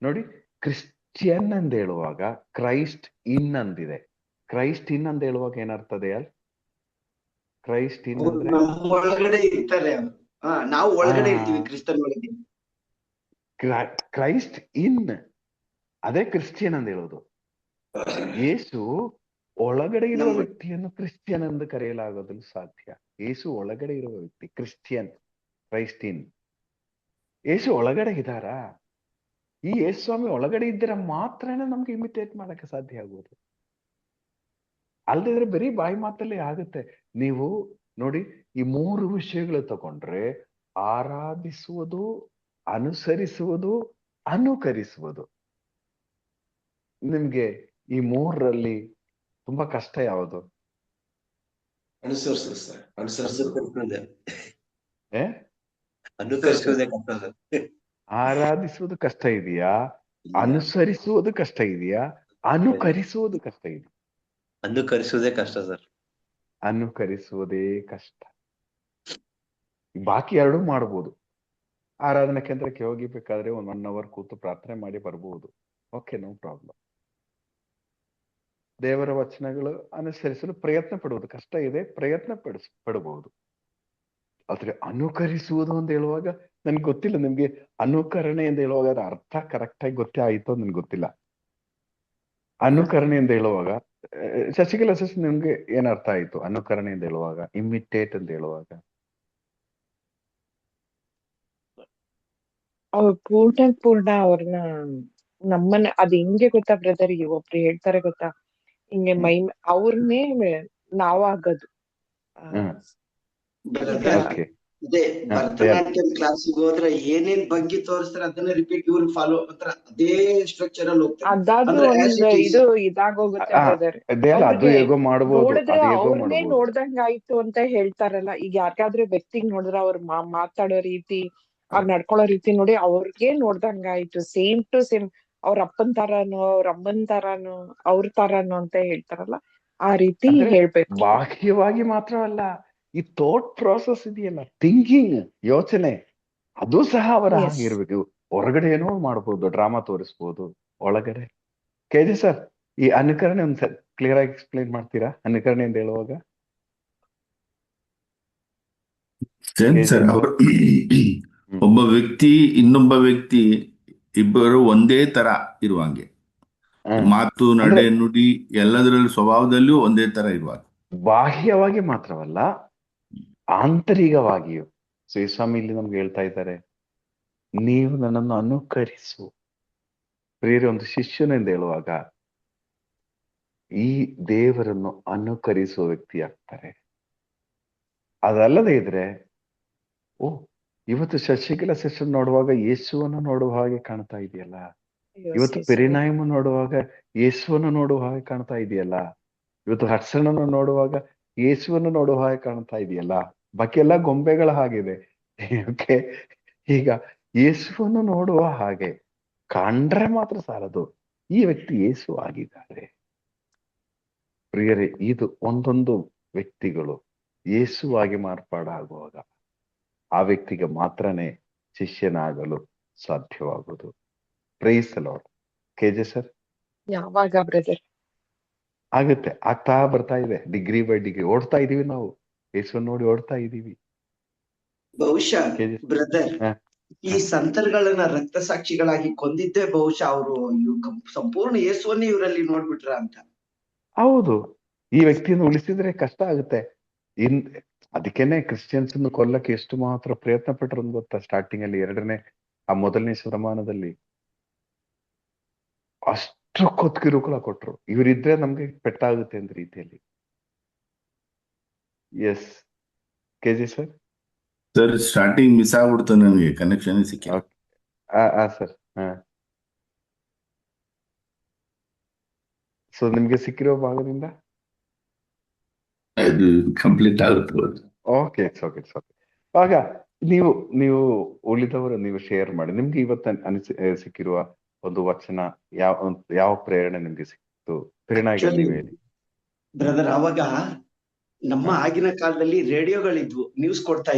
S1: ನೋಡಿ, ಕ್ರಿಶ್ಚಿಯನ್ ಅಂತ ಹೇಳುವಾಗ ಕ್ರೈಸ್ಟ್ ಇನ್ ಅಂದಿದೆ. ಕ್ರೈಸ್ಟ್ ಇನ್ ಅಂತ ಹೇಳುವಾಗ ಏನರ್ಥದೆ? ಕ್ರೈಸ್ಟ್ ಇನ್ ಅಂದ್ರೆ
S6: ನಮ್ಮ ಒಳಗಡೆ ಇರ್ತಾರೆ. ನಾವು ಒಳಗಡೆ ಇರ್ತೀವಿ ಕ್ರಿಸ್ತನ್ ಒಳಗೆ.
S1: ಕ್ರೈಸ್ಟ್ ಇನ್, ಅದೇ ಕ್ರಿಶ್ಚಿಯನ್ ಅಂತ ಹೇಳೋದು. ಯೇಸು ಒಳಗಡೆ ಇರುವ ವ್ಯಕ್ತಿಯನ್ನು ಕ್ರಿಶ್ಚಿಯನ್ ಎಂದು ಕರೆಯಲಾಗೋದಲು ಸಾಧ್ಯ. ಯೇಸು ಒಳಗಡೆ ಇರುವ ವ್ಯಕ್ತಿ ಕ್ರಿಶ್ಚಿಯನ್, ಕ್ರೈಸ್ಟ್ ಇನ್. ಯೇಸು ಒಳಗಡೆ ಇದ್ದಾರಾ? ಈ ಯೇಸು ಸ್ವಾಮಿ ಒಳಗಡೆ ಇದ್ದರೆ ಮಾತ್ರನೇ ನಮ್ಗೆ ಇಮಿಟೇಟ್ ಮಾಡಕ್ಕೆ ಸಾಧ್ಯ ಆಗುವುದು. ಅಲ್ದಿದ್ರೆ ಬರೀ ಬಾಯಿ ಮಾತಲ್ಲೇ ಆಗುತ್ತೆ. ನೀವು ನೋಡಿ, ಈ 3 ವಿಷಯಗಳು ತಗೊಂಡ್ರೆ, ಆರಾಧಿಸುವುದು, ಅನುಸರಿಸುವುದು, ಅನುಕರಿಸುವುದು. ನಿಮ್ಗೆ ಈ 3ರಲ್ಲಿ ತುಂಬಾ ಕಷ್ಟ ಯಾವುದು? ಆರಾಧಿಸುವುದು ಕಷ್ಟ ಇದೆಯಾ? ಅನುಸರಿಸುವುದು ಕಷ್ಟ ಇದೆಯಾ? ಅನುಕರಿಸುವುದು ಕಷ್ಟ ಇದೆಯಾ?
S2: ಅನುಕರಿಸುವುದೇ ಕಷ್ಟ ಸರ್.
S1: ಅನುಕರಿಸುವುದೇ ಕಷ್ಟ. ಬಾಕಿ 2 ಮಾಡ್ಬೋದು. ಆರಾಧನಾ ಕೇಂದ್ರಕ್ಕೆ ಹೋಗಿಬೇಕಾದ್ರೆ 1 hour ಕೂತು ಪ್ರಾರ್ಥನೆ ಮಾಡಿ ಬರ್ಬೋದು. Okay, no problem. ದೇವರ ವಚನಗಳು ಅನುಸರಿಸಲು ಪ್ರಯತ್ನ ಪಡುವುದು ಕಷ್ಟ ಇದೆ, ಪ್ರಯತ್ನ ಪಡಬಹುದು. ಆದ್ರೆ ಅನುಕರಿಸುವುದು ಅಂತ ಹೇಳುವಾಗ ನನ್ಗೆ ಗೊತ್ತಿಲ್ಲ, ನಿಮ್ಗೆ ಅನುಕರಣೆ ಅಂತ ಹೇಳುವಾಗ ಅದರ ಅರ್ಥ ಕರೆಕ್ಟ್ ಆಗಿ ಗೊತ್ತೇ ಆಯ್ತು ನನ್ಗೆ ಗೊತ್ತಿಲ್ಲ. ಅನುಕರಣೆ ಅಂತ ಹೇಳುವಾಗ ಶಶಿಕಲಾ ಸಿಸ್ಟರ್ ನಿಮ್ಗೆ ಏನ್ ಅರ್ಥ ಆಯ್ತು ಅನುಕರಣೆ ಅಂತ ಹೇಳುವಾಗ, ಇಮಿಟೇಟ್ ಅಂತ ಹೇಳುವಾಗ?
S5: ಅವ್ರು ಪೂರ್ಣ ಅವ್ರನ್ನ ನಮ್ಮನ್ನ ಅದ್ ಹೆಂಗೆ ಗೊತ್ತಾ ಬ್ರದರ್, ಒಬ್ರು ಹೇಳ್ತಾರೆ ಗೊತ್ತಾ, ಹಿಂಗೆ ಅವ್ರನ್ನೇ ನಾವಾಗದು.
S1: ಓಕೆ,
S6: ಅದೇ ಭರತನಾಟ್ಯಂ ಕ್ಲಾಸಿಗೆ ಹೋದ್ರೆ ಏನೇನ್ ಭಂಗಿ ತೋರಿಸ್ತಾರೆ ಅದನ್ನ ರಿಪೀಟ್ ಇವ್ರು ಫಾಲೋ ಅಂತಾರೆ, ಅದೇ ಸ್ಟ್ರಕ್ಚರ್ ಅಲ್ಲಿ ಹೋಗ್ತಾರೆ.
S5: ಅದಾದ್ರೂ ಇದು ಇದಾಗೋಗುತ್ತೆ ಬ್ರದರ್.
S1: ಅದು ಹೇಗೋ ಮಾಡ್ಬೋದು,
S5: ನೋಡಿದ್ರೆ ಅವ್ರನ್ನೇ ನೋಡ್ದಂಗ ಆಯ್ತು ಅಂತ ಹೇಳ್ತಾರಲ್ಲ. ಈಗ ಯಾರಿಗಾದ್ರೂ ವ್ಯಕ್ತಿಗ್ ನೋಡಿದ್ರೆ ಅವ್ರ ಮಾತಾಡೋ ರೀತಿ, ಅವ್ರ ನಡ್ಕೊಳ್ಳೋ ರೀತಿ ನೋಡಿ ಅವ್ರಿಗೆ ನೋಡ್ದಂಗ ಆಯ್ತು, ಸೇಮ್ ಟು ಸೇಮ್ ಅವ್ರ ಅಪ್ಪನ್ ತರಾನು ಅವ್ರ ಅಮ್ಮನ್ ತರಾನು ಅವ್ರ ತರಾನು ಅಂತ ಹೇಳ್ತಾರಲ್ಲ, ಆ ರೀತಿ ಹೇಳ್ಬೇಕು.
S1: ಬಾಹ್ಯವಾಗಿ ಮಾತ್ರವಲ್ಲ, ಈ ಥಾಟ್ ಪ್ರಾಸೆಸ್ ಇದೆಯಲ್ಲ, ಥಿಂಕಿಂಗ್, ಯೋಚನೆ, ಅದು ಸಹ ಅವರ ಹಾಗಿರ್ಬೇಕು. ಹೊರಗಡೆ ಏನೋ ಮಾಡ್ಬೋದು, ಡ್ರಾಮಾ ತೋರಿಸ್ಬೋದು, ಒಳಗಡೆ. ಕೆಜೆ ಸರ್, ಈ ಅನುಕರಣೆ ಒಂದ್ಸರಿ ಕ್ಲಿಯರ್ ಆಗಿ ಎಕ್ಸ್ಪ್ಲೈನ್ ಮಾಡ್ತೀರಾ? ಅನುಕರಣೆ ಅಂತ ಹೇಳುವಾಗ
S9: ಸರ್, ಒಬ್ಬ ವ್ಯಕ್ತಿ ಇನ್ನೊಬ್ಬ ವ್ಯಕ್ತಿ ಇಬ್ಬರು ಒಂದೇ ತರ ಇರುವಂಗೆ, ಮಾತು, ನಡೆ, ನುಡಿ ಎಲ್ಲದರಲ್ಲೂ ಸ್ವಭಾವದಲ್ಲೂ ಒಂದೇ ತರ ಇರುವಾಗ.
S1: ಬಾಹ್ಯವಾಗಿ ಮಾತ್ರವಲ್ಲ, ಆಂತರಿಕವಾಗಿಯೂ. ಶ್ರೀಸ್ವಾಮಿ ಇಲ್ಲಿ ನಮ್ಗೆ ಹೇಳ್ತಾ ಇದ್ದಾರೆ, ನೀವು ನನ್ನನ್ನು ಅನುಕರಿಸು. ಪ್ರಿಯರೇ, ಒಂದು ಶಿಷ್ಯನೆಂದು ಹೇಳುವಾಗ ಈ ದೇವರನ್ನು ಅನುಕರಿಸುವ ವ್ಯಕ್ತಿ ಆಗ್ತಾರೆ. ಅದಲ್ಲದೆ ಇದ್ರೆ, ಇವತ್ತು ಶಶಿಕಲಾ ಸಿಸ್ಟರ್ ನೋಡುವಾಗ ಯೇಸುವನ್ನು ನೋಡುವ ಹಾಗೆ ಕಾಣ್ತಾ ಇದೆಯಲ್ಲ, ಇವತ್ತು ಪೆರಿನಾಯಮ ನೋಡುವಾಗ ಯೇಸುವನ್ನು ನೋಡುವ ಹಾಗೆ ಕಾಣ್ತಾ ಇದೆಯಲ್ಲ, ಇವತ್ತು ಹರ್ಷಣನ್ನು ನೋಡುವಾಗ ಯೇಸುವನ್ನು ನೋಡುವ ಹಾಗೆ ಕಾಣ್ತಾ ಇದೆಯಲ್ಲ, ಬಾಕಿ ಎಲ್ಲ ಗೊಂಬೆಗಳ ಹಾಗಿದೆ. ಓಕೆ, ಈಗ ಯೇಸುವನ್ನು ನೋಡುವ ಹಾಗೆ ಕಂಡ್ರೆ ಮಾತ್ರ ಸಾಲದು, ಈ ವ್ಯಕ್ತಿ ಯೇಸು ಆಗಿದ್ದಾರೆ. ಪ್ರಿಯರೇ, ಇದು ಒಂದೊಂದು ವ್ಯಕ್ತಿಗಳು ಯೇಸುವಾಗಿ ಮಾರ್ಪಾಡಾಗುವಾಗ ಆ ವ್ಯಕ್ತಿಗೆ ಮಾತ್ರನೇ ಶಿಷ್ಯನಾಗಲು ಸಾಧ್ಯವಾಗುವುದು. Praise the lord. KJ sir,
S5: ಯಾವಾಗ ಬ್ರದರ್
S1: ಆಗುತ್ತೆ, ಆಗ್ತಾ ಬರ್ತಾ ಇದೆ, ಡಿಗ್ರಿ ಬೈ ಡಿಗ್ರಿ ಓಡ್ತಾ ಇದೀವಿ ನಾವು, ಯೇಸುವನ್ನು ನೋಡಿ ಓಡ್ತಾ ಇದೀವಿ.
S6: ಬಹುಶಃ ಬ್ರದರ್, ಈ ಸಂತರುಗಳನ್ನ ರಕ್ತ ಸಾಕ್ಷಿಗಳಾಗಿ ಕೊಂದಿದ್ದೇ ಬಹುಶಃ ಅವರು ಸಂಪೂರ್ಣ ಯೇಸುವನ್ನೇ ಇವರಲ್ಲಿ ನೋಡ್ಬಿಟ್ರ ಅಂತ.
S1: ಹೌದು, ಈ ವ್ಯಕ್ತಿಯನ್ನು ಉಳಿಸಿದ್ರೆ ಕಷ್ಟ ಆಗುತ್ತೆ. ಅದಕ್ಕೇನೆ ಕ್ರಿಶ್ಚಿಯನ್ಸ್ ಕೊಲ್ಲಕ್ಕೆ ಎಷ್ಟು ಮಾತ್ರ ಪ್ರಯತ್ನ ಪಟ್ಟರು ಗೊತ್ತಾ? ಸ್ಟಾರ್ಟಿಂಗ್ ಅಲ್ಲಿ ಮೊದಲನೇ ಶತಮಾನದಲ್ಲಿ ಅಷ್ಟು ಕಿರುಕುಳ ಕೊಟ್ರು. ಇವರಿದ್ರೆ ನಮ್ಗೆ ಪೆಟ್ಟಾಗುತ್ತೆ ಅಂತ ರೀತಿಯಲ್ಲಿ. Yes KG sir.
S9: Sir, starting miss ಆಗ್ಬಿಡ್ತು, ನನಗೆ ಕನೆಕ್ಷನ್ ಸಿಕ್ಕಿಲ್ಲ.
S1: ಸರ್, ಸೊ ನಿಮ್ಗೆ ಸಿಕ್ಕಿರೋ ಭಾಗದಿಂದ
S9: ಅದು ಕಂಪ್ಲೀಟ್ ಆಗುತ್ತೆ.
S1: Okay, it's okay. ಆಗ ನೀವು ಉಳಿದವರು ನೀವು ಶೇರ್ ಮಾಡಿ, ನಿಮ್ಗೆ ಇವತ್ತು ಸಿಕ್ಕಿರುವ ಒಂದು ವಚನ, ಯಾವ ಪ್ರೇರಣೆ ನಿಮ್ಗೆ ಸಿಕ್ತು? ಪ್ರೇರಣೆ ಹೇಳಿ
S6: ಬ್ರದರ್. ಅವಾಗ ನಮ್ಮ ಆಗಿನ ಕಾಲದಲ್ಲಿ ರೇಡಿಯೋಗಳಿದ್ವು, ನ್ಯೂಸ್ ಕೊಡ್ತಾ